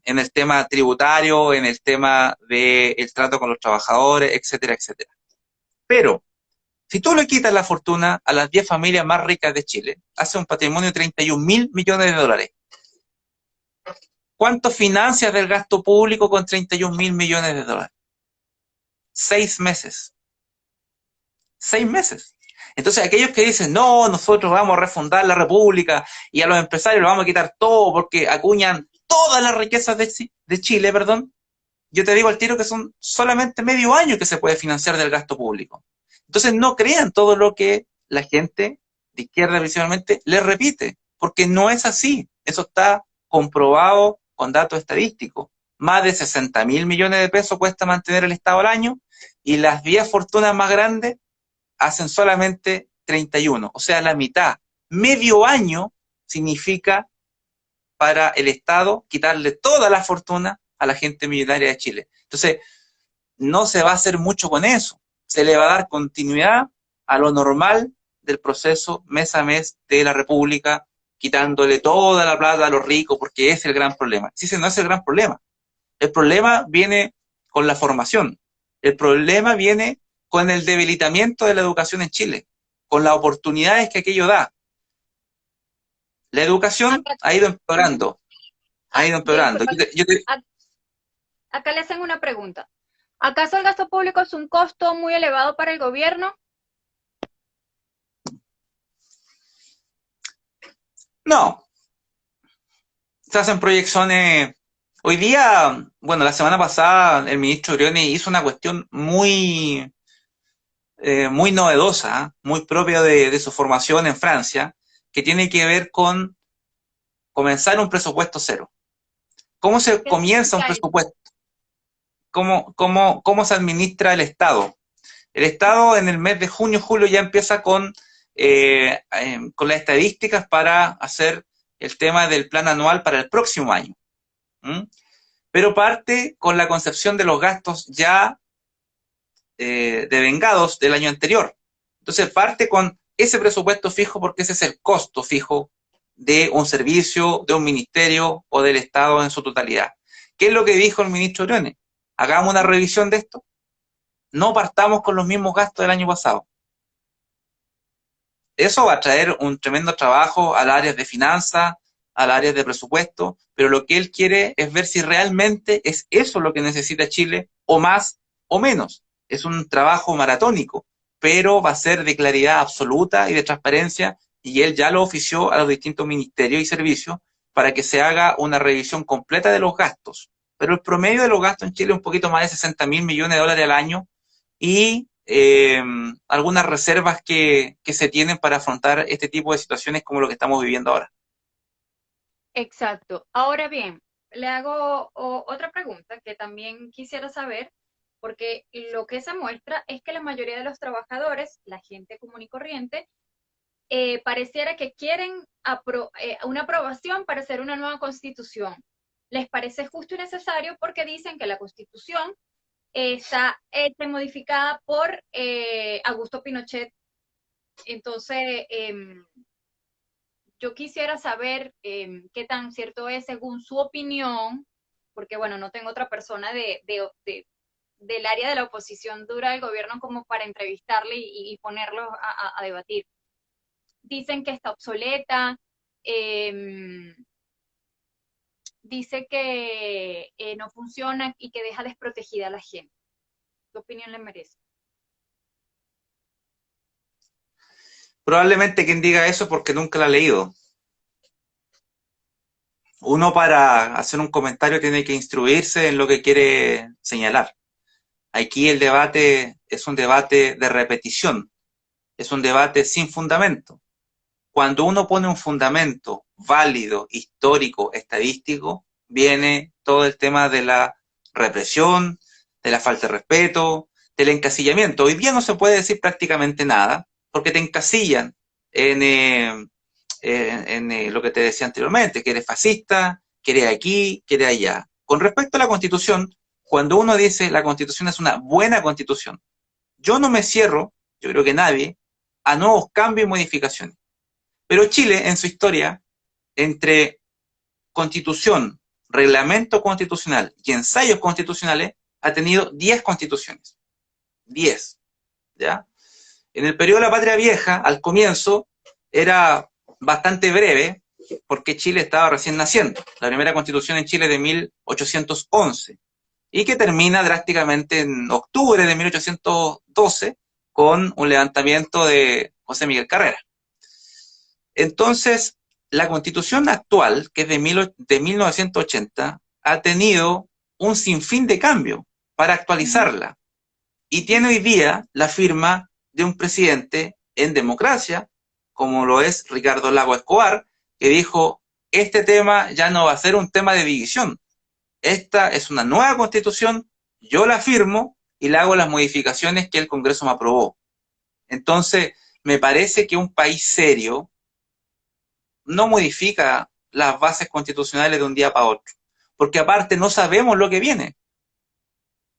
el tema tributario, en el tema del trato con los trabajadores, etcétera, etcétera. Pero, si tú le quitas la fortuna a las 10 familias más ricas de Chile, hace un patrimonio de 31.000 millones de dólares. ¿Cuánto financias del gasto público con 31.000 millones de dólares? 6 meses. 6 meses. Entonces, aquellos que dicen, no, nosotros vamos a refundar la República y a los empresarios les vamos a quitar todo porque acuñan todas las riquezas de Chile, perdón, yo te digo al tiro que son solamente medio año que se puede financiar del gasto público. Entonces, no crean todo lo que la gente de izquierda principalmente les repite, porque no es así. Eso está comprobado con datos estadísticos. Más de 60.000 millones de pesos cuesta mantener el Estado al año y las 10 fortunas más grandes hacen solamente 31, o sea, la mitad. Medio año significa para el Estado quitarle toda la fortuna a la gente millonaria de Chile. Entonces, no se va a hacer mucho con eso. Se le va a dar continuidad a lo normal del proceso mes a mes de la República, quitándole toda la plata a los ricos, porque ese es el gran problema. Sí, ese no es el gran problema. El problema viene con la formación. El problema viene con el debilitamiento de la educación en Chile, con las oportunidades que aquello da. La educación Acá, ha ido ujú. empeorando, ha ido empeorando. Disculpa, acá le hacen una pregunta. ¿Acaso el gasto público es un costo muy elevado para el gobierno? No, se hacen proyecciones. Hoy día, bueno, la semana pasada el ministro Brioni hizo una cuestión muy novedosa, muy propia de su formación en Francia, que tiene que ver con comenzar un presupuesto cero. ¿Cómo se ¿Qué comienza un significa eso? presupuesto? ¿Cómo se administra el Estado? El Estado en el mes de junio, julio ya empieza con las estadísticas para hacer el tema del plan anual para el próximo año. ¿Mm? Pero parte con la concepción de los gastos ya devengados del año anterior. Entonces parte con ese presupuesto fijo porque ese es el costo fijo de un servicio, de un ministerio o del Estado en su totalidad. ¿Qué es lo que dijo el ministro Briones? Hagamos una revisión de esto. No partamos con los mismos gastos del año pasado. Eso va a traer un tremendo trabajo al área de finanzas, al área de presupuesto, pero lo que él quiere es ver si realmente es eso lo que necesita Chile, o más o menos. Es un trabajo maratónico, pero va a ser de claridad absoluta y de transparencia, y él ya lo ofició a los distintos ministerios y servicios para que se haga una revisión completa de los gastos. Pero el promedio de los gastos en Chile es un poquito más de 60.000 millones de dólares al año, y algunas reservas que se tienen para afrontar este tipo de situaciones como lo que estamos viviendo ahora. Exacto. Ahora bien, le hago otra pregunta que también quisiera saber, porque lo que se muestra es que la mayoría de los trabajadores, la gente común y corriente, pareciera que quieren una aprobación para hacer una nueva constitución. Les parece justo y necesario porque dicen que la constitución está modificada por Augusto Pinochet. Entonces, yo quisiera saber qué tan cierto es según su opinión, porque bueno, no tengo otra persona del área de la oposición dura del gobierno como para entrevistarle y ponerlo a debatir. Dicen que está obsoleta, dice que no funciona y que deja desprotegida a la gente. ¿Qué opinión le merece? Probablemente quien diga eso porque nunca la ha leído. Uno para hacer un comentario tiene que instruirse en lo que quiere señalar. Aquí el debate es un debate de repetición, es un debate sin fundamento. Cuando uno pone un fundamento válido, histórico, estadístico, viene todo el tema de la represión, de la falta de respeto, del encasillamiento. Hoy día no se puede decir prácticamente nada, porque te encasillan en lo que te decía anteriormente, que eres fascista, que eres aquí, que eres allá. Con respecto a la Constitución, cuando uno dice la Constitución es una buena Constitución, yo no me cierro, yo creo que nadie, a nuevos cambios y modificaciones. Pero Chile, en su historia, entre Constitución, reglamento constitucional y ensayos constitucionales, ha tenido 10 constituciones. 10, ¿ya? En el periodo de la Patria Vieja, al comienzo, era bastante breve, porque Chile estaba recién naciendo. La primera constitución en Chile es de 1811, y que termina drásticamente en octubre de 1812 con un levantamiento de José Miguel Carrera. Entonces, la constitución actual, que es de 1980, ha tenido un sinfín de cambios para actualizarla, y tiene hoy día la firma de un presidente en democracia, como lo es Ricardo Lagos Escobar, que dijo, este tema ya no va a ser un tema de división, esta es una nueva constitución, yo la firmo y le hago las modificaciones que el Congreso me aprobó. Entonces, me parece que un país serio no modifica las bases constitucionales de un día para otro, porque aparte no sabemos lo que viene.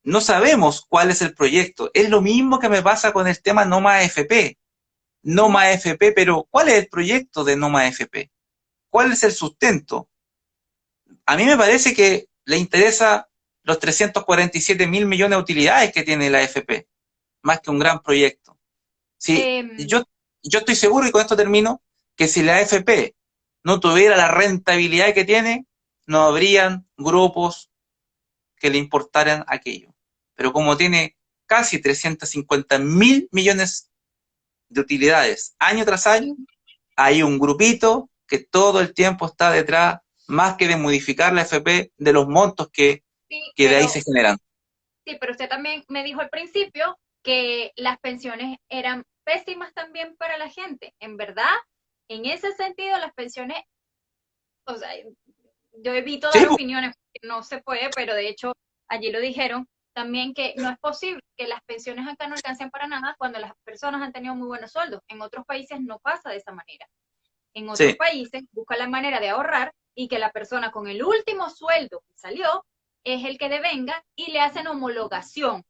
No sabemos cuál es el proyecto. Es lo mismo que me pasa con el tema No Más AFP. No Más AFP, pero ¿cuál es el proyecto de No Más AFP? ¿Cuál es el sustento? A mí me parece que le interesa los 347.000 millones de utilidades que tiene la AFP, más que un gran proyecto. Sí, yo estoy seguro, y con esto termino, que si la AFP no tuviera la rentabilidad que tiene, no habrían grupos que le importaran aquello. Pero como tiene casi 350.000 millones de utilidades año tras año, hay un grupito que todo el tiempo está detrás, más que de modificar la AFP, de los montos que de ahí se generan. Sí, pero usted también me dijo al principio que las pensiones eran pésimas también para la gente. En verdad, en ese sentido, las pensiones, o sea, yo evito dar opiniones porque no se puede, pero de hecho allí lo dijeron también, que no es posible que las pensiones acá no alcancen para nada cuando las personas han tenido muy buenos sueldos. En otros países no pasa de esa manera. En otros países busca la manera de ahorrar y que la persona con el último sueldo que salió es el que devenga, y le hacen homologación,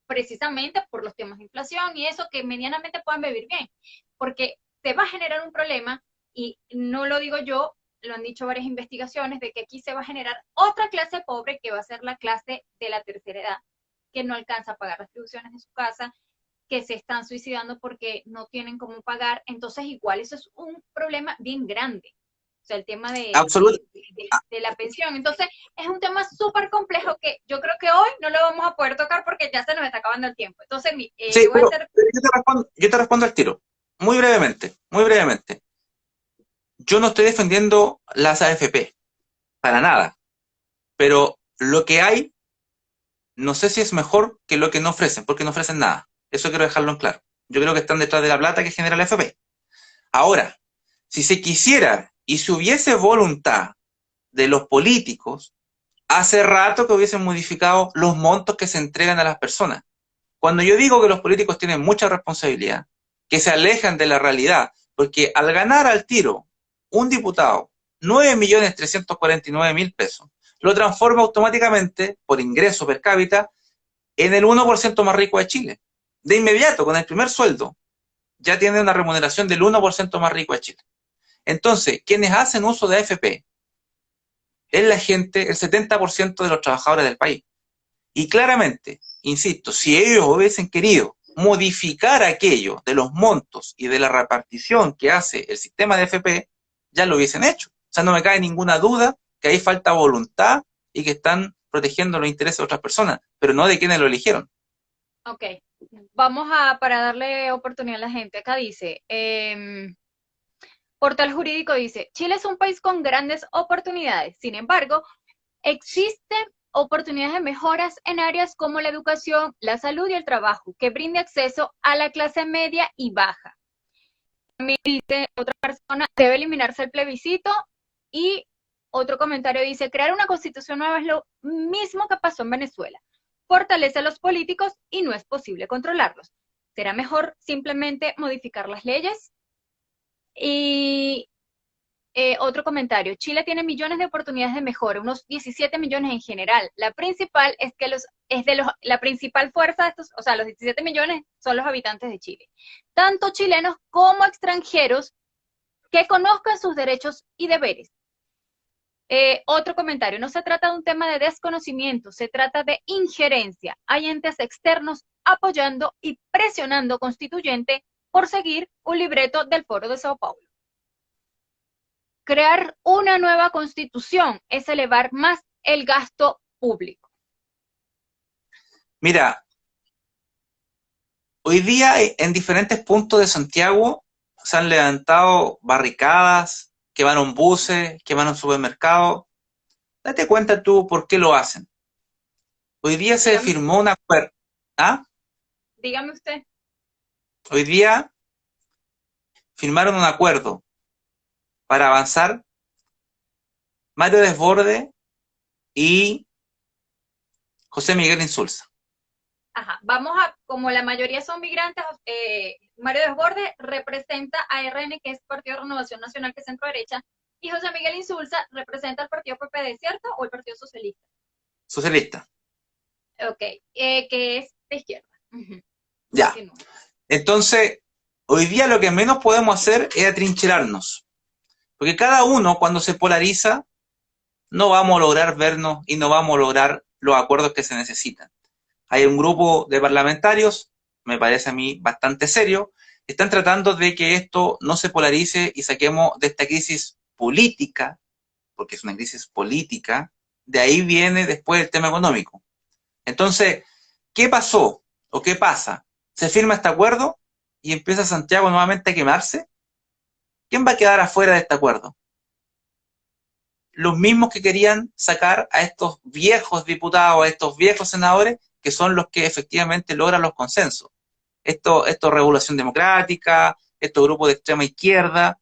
precisamente por los temas de inflación y eso, que medianamente puedan vivir bien, porque se va a generar un problema, y no lo digo yo, lo han dicho varias investigaciones, de que aquí se va a generar otra clase pobre, que va a ser la clase de la tercera edad, que no alcanza a pagar las tribuciones de su casa, que se están suicidando porque no tienen cómo pagar. Entonces igual eso es un problema bien grande, o sea, el tema de la pensión. Entonces es un tema súper complejo que yo creo que hoy no lo vamos a poder tocar porque ya se nos está acabando el tiempo. Entonces sí, pero yo te respondo al tiro, muy brevemente, muy brevemente. Yo no estoy defendiendo las AFP, para nada, pero lo que hay, no sé si es mejor que lo que no ofrecen, porque no ofrecen nada. Eso quiero dejarlo en claro. Yo creo que están detrás de la plata que genera la AFP. Ahora, si se quisiera y si hubiese voluntad de los políticos, hace rato que hubiesen modificado los montos que se entregan a las personas. Cuando yo digo que los políticos tienen mucha responsabilidad, que se alejan de la realidad, Porque al ganar al tiro un diputado 9.349.000 pesos, lo transforma automáticamente, por ingreso per cápita, en el 1% más rico de Chile. De inmediato, con el primer sueldo, ya tiene una remuneración del 1% más rico de Chile. Entonces, quienes hacen uso de AFP es la gente, el 70% de los trabajadores del país. Y claramente, insisto, si ellos hubiesen querido modificar aquello de los montos y de la repartición que hace el sistema de AFP, ya lo hubiesen hecho. O sea, no me cae ninguna duda que ahí falta voluntad y que están protegiendo los intereses de otras personas, pero no de quienes lo eligieron. Ok, vamos a, para darle oportunidad a la gente, acá dice, Portal Jurídico dice, Chile es un país con grandes oportunidades, sin embargo, existen oportunidades de mejoras en áreas como la educación, la salud y el trabajo, que brinde acceso a la clase media y baja. También dice otra persona, debe eliminarse el plebiscito, y otro comentario dice, crear una constitución nueva es lo mismo que pasó en Venezuela. Fortalece a los políticos y no es posible controlarlos. ¿Será mejor simplemente modificar las leyes? Y otro comentario, Chile tiene millones de oportunidades de mejora, unos 17 millones en general. La principal es que la principal fuerza de estos, o sea, los 17 millones son los habitantes de Chile. Tanto chilenos como extranjeros que conozcan sus derechos y deberes. Otro comentario, no se trata de un tema de desconocimiento, se trata de injerencia. Hay entes externos apoyando y presionando constituyente por seguir un libreto del Foro de Sao Paulo. Crear una nueva constitución es elevar más el gasto público. Mira, hoy día en diferentes puntos de Santiago se han levantado barricadas, quemaron buses, quemaron supermercados. Date cuenta tú por qué lo hacen. Hoy día se Dígame, firmó un acuerdo. ¿Ah? dígame usted. Hoy día firmaron un acuerdo para avanzar Mario Desborde y José Miguel Insulza. Ajá, vamos a, como la mayoría son migrantes, Mario Desbordes representa a RN, que es Partido de Renovación Nacional, que es centro derecha, y José Miguel Insulza representa al Partido PPD, ¿cierto? O el Partido Socialista. Socialista. Ok, que es de izquierda. Ya. Continúa. Entonces, hoy día lo que menos podemos hacer es atrincherarnos. Porque cada uno, cuando se polariza, no vamos a lograr vernos y no vamos a lograr los acuerdos que se necesitan. Hay un grupo de parlamentarios, me parece a mí bastante serio, están tratando de que esto no se polarice y saquemos de esta crisis política, porque es una crisis política, de ahí viene después el tema económico. Entonces, ¿qué pasó o qué pasa? Se firma este acuerdo y empieza Santiago nuevamente a quemarse. ¿Quién va a quedar afuera de este acuerdo? Los mismos que querían sacar a estos viejos diputados, a estos viejos senadores, que son los que efectivamente logran los consensos. Esto Revolución Democrática, estos grupos de extrema izquierda,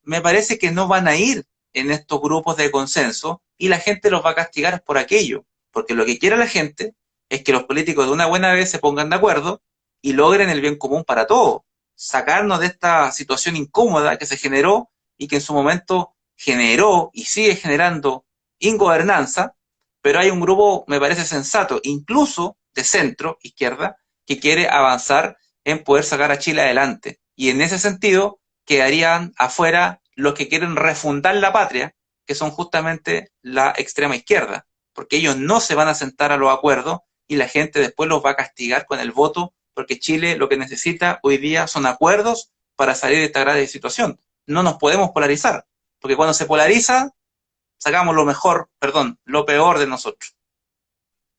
me parece que no van a ir en estos grupos de consenso y la gente los va a castigar por aquello, porque lo que quiere la gente es que los políticos de una buena vez se pongan de acuerdo y logren el bien común para todos, sacarnos de esta situación incómoda que se generó y que en su momento generó y sigue generando ingobernanza, pero hay un grupo, me parece sensato, incluso de centro, izquierda, que quiere avanzar en poder sacar a Chile adelante. Y en ese sentido quedarían afuera los que quieren refundar la patria, que son justamente la extrema izquierda, porque ellos no se van a sentar a los acuerdos y la gente después los va a castigar con el voto, porque Chile lo que necesita hoy día son acuerdos para salir de esta grave situación. No nos podemos polarizar, porque cuando se polariza, sacamos lo peor de nosotros.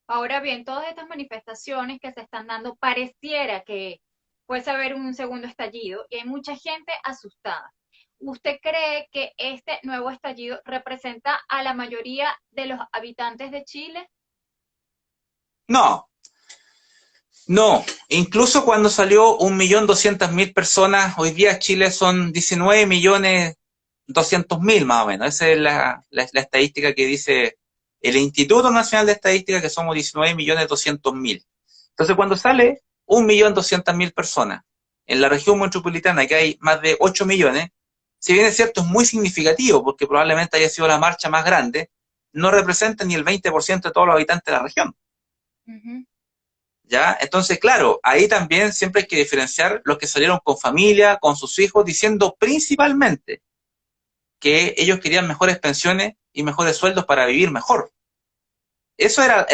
Ahora bien, todas estas manifestaciones que se están dando, pareciera que puede haber un segundo estallido y hay mucha gente asustada. ¿Usted cree que este nuevo estallido representa a la mayoría de los habitantes de Chile? No, no. Incluso cuando salió 1.200.000 personas, hoy día Chile son 19.200.000 más o menos. Esa es la estadística que dice el Instituto Nacional de Estadística, que somos 19.200.000. Entonces, cuando sale 1.200.000 personas en la región metropolitana, que hay más de 8 millones, si bien es cierto, es muy significativo, porque probablemente haya sido la marcha más grande, no representa ni el 20% de todos los habitantes de la región. Ujú. ¿Ya? Entonces, claro, ahí también siempre hay que diferenciar los que salieron con familia, con sus hijos, diciendo principalmente que ellos querían mejores pensiones y mejores sueldos para vivir mejor. Eso era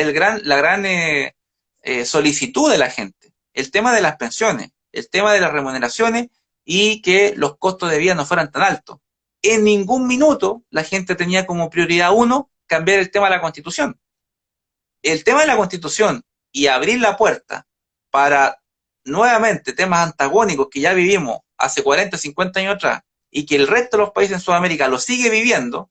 la gran solicitud de la gente. El tema de las pensiones, el tema de las remuneraciones y que los costos de vida no fueran tan altos. En ningún minuto la gente tenía como prioridad uno cambiar el tema de la Constitución. El tema de la Constitución y abrir la puerta para nuevamente temas antagónicos que ya vivimos hace 40, 50 años atrás y que el resto de los países en Sudamérica lo sigue viviendo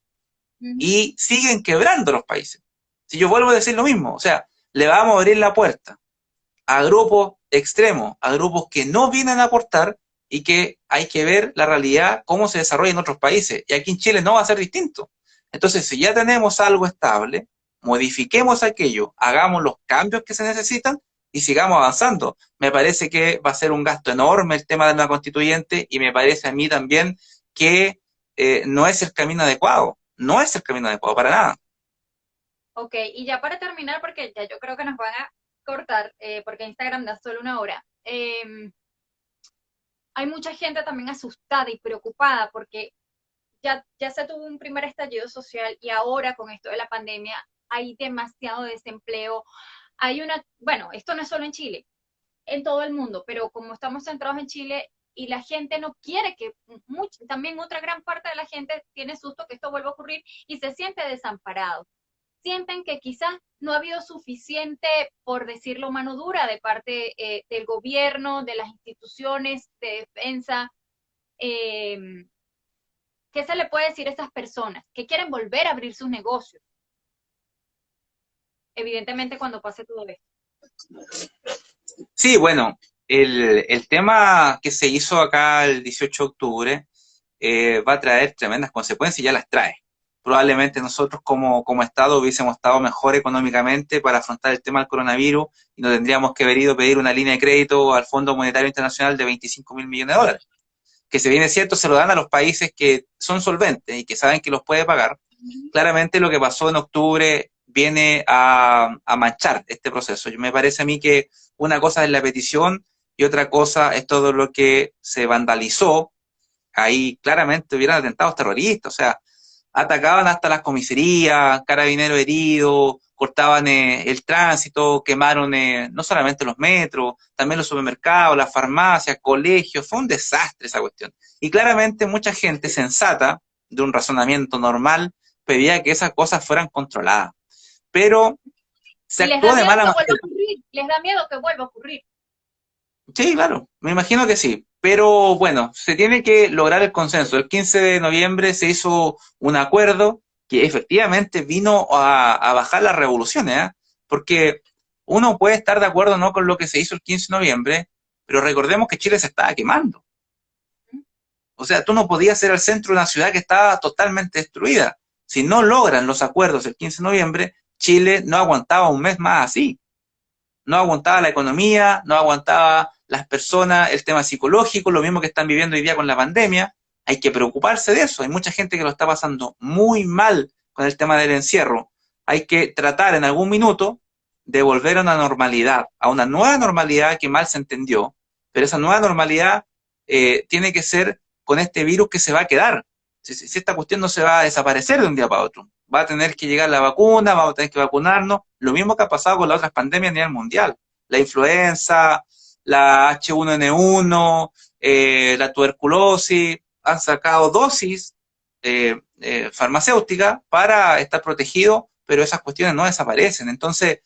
Ujú. y siguen quebrando los países. Si yo vuelvo a decir lo mismo, o sea, le vamos a abrir la puerta a grupos extremos, a grupos que no vienen a aportar y que hay que ver la realidad, cómo se desarrolla en otros países. Y aquí en Chile no va a ser distinto. Entonces, si ya tenemos algo estable, modifiquemos aquello, hagamos los cambios que se necesitan y sigamos avanzando. Me parece que va a ser un gasto enorme el tema de una constituyente y me parece a mí también que no es el camino adecuado. No es el camino adecuado para nada. Ok, y ya para terminar, porque ya yo creo que nos van a cortar, porque Instagram da solo 1 hora. Hay mucha gente también asustada y preocupada porque ya se tuvo un primer estallido social y ahora con esto de la pandemia hay demasiado desempleo. Bueno, esto no es solo en Chile, en todo el mundo, pero como estamos centrados en Chile y la gente no quiere también otra gran parte de la gente tiene susto que esto vuelva a ocurrir y se siente desamparado. Sienten que quizás no ha habido suficiente, por decirlo mano dura, de parte del gobierno, de las instituciones de defensa. Eh, ¿Qué se le puede decir a esas personas que quieren volver a abrir sus negocios? Evidentemente cuando pase todo esto. Sí, bueno, el tema que se hizo acá el 18 de octubre va a traer tremendas consecuencias y ya las trae. Probablemente nosotros como Estado hubiésemos estado mejor económicamente para afrontar el tema del coronavirus y no tendríamos que haber ido a pedir una línea de crédito al Fondo Monetario Internacional de 25.000 millones de dólares. Que si bien es cierto, se lo dan a los países que son solventes y que saben que los puede pagar. Claramente lo que pasó en octubre viene a manchar este proceso. Me parece a mí que una cosa es la petición y otra cosa es todo lo que se vandalizó. Ahí claramente hubieran atentados terroristas, o sea, atacaban hasta las comisarías, carabineros heridos, cortaban el tránsito, quemaron no solamente los metros, también los supermercados, las farmacias, colegios, fue un desastre esa cuestión. Y claramente mucha gente sensata, de un razonamiento normal, pedía que esas cosas fueran controladas. Pero se Y les da actuó de miedo mala que vuelva a manera. ocurrir, les da miedo que vuelva a ocurrir. Sí, claro, me imagino que sí. Pero bueno, se tiene que lograr el consenso. El 15 de noviembre se hizo un acuerdo que efectivamente vino a bajar las revoluciones, ¿eh? Porque uno puede estar de acuerdo no con lo que se hizo el 15 de noviembre, pero recordemos que Chile se estaba quemando. O sea, tú no podías ser el centro de una ciudad que estaba totalmente destruida. Si no logran los acuerdos el 15 de noviembre, Chile no aguantaba un mes más así. No aguantaba la economía, no aguantaba las personas, el tema psicológico, lo mismo que están viviendo hoy día con la pandemia. Hay que preocuparse de eso. Hay mucha gente que lo está pasando muy mal con el tema del encierro. Hay que tratar en algún minuto de volver a una normalidad, a una nueva normalidad que mal se entendió, pero esa nueva normalidad tiene que ser con este virus que se va a quedar. Si esta cuestión no se va a desaparecer de un día para otro, va a tener que llegar la vacuna, vamos a tener que vacunarnos, lo mismo que ha pasado con las otras pandemias a nivel mundial, la influenza, la H1N1, la tuberculosis, han sacado dosis farmacéuticas para estar protegidos, pero esas cuestiones no desaparecen. Entonces,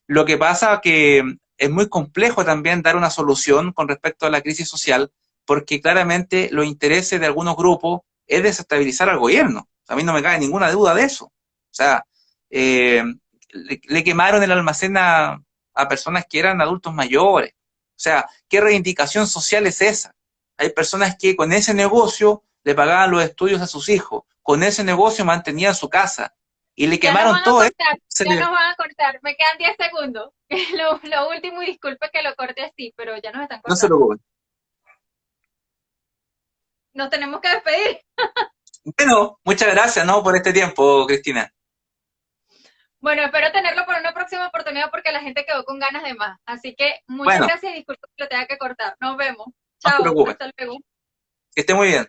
lo que pasa es que es muy complejo también dar una solución con respecto a la crisis social, porque claramente los intereses de algunos grupos es desestabilizar al gobierno. A mí no me cabe ninguna duda de eso. O sea, eh, le quemaron el almacén a personas que eran adultos mayores. O sea, ¿qué reivindicación social es esa? Hay personas que con ese negocio le pagaban los estudios a sus hijos, con ese negocio mantenían su casa y le Ya nos quemaron van a todo eso. cortar, ya nos van a cortar. Me quedan 10 segundos. Lo último, y disculpe que lo corte así, pero ya nos están No se cortando. preocupen. nos tenemos que despedir. Bueno, muchas gracias, ¿no? Por este tiempo, Cristina. Bueno, espero tenerlo por una próxima oportunidad porque la gente quedó con ganas de más. Así que muchas Bueno, gracias y disculpa que lo tenga que cortar. Nos vemos. no se Chao, preocupe. hasta luego. Que esté muy bien.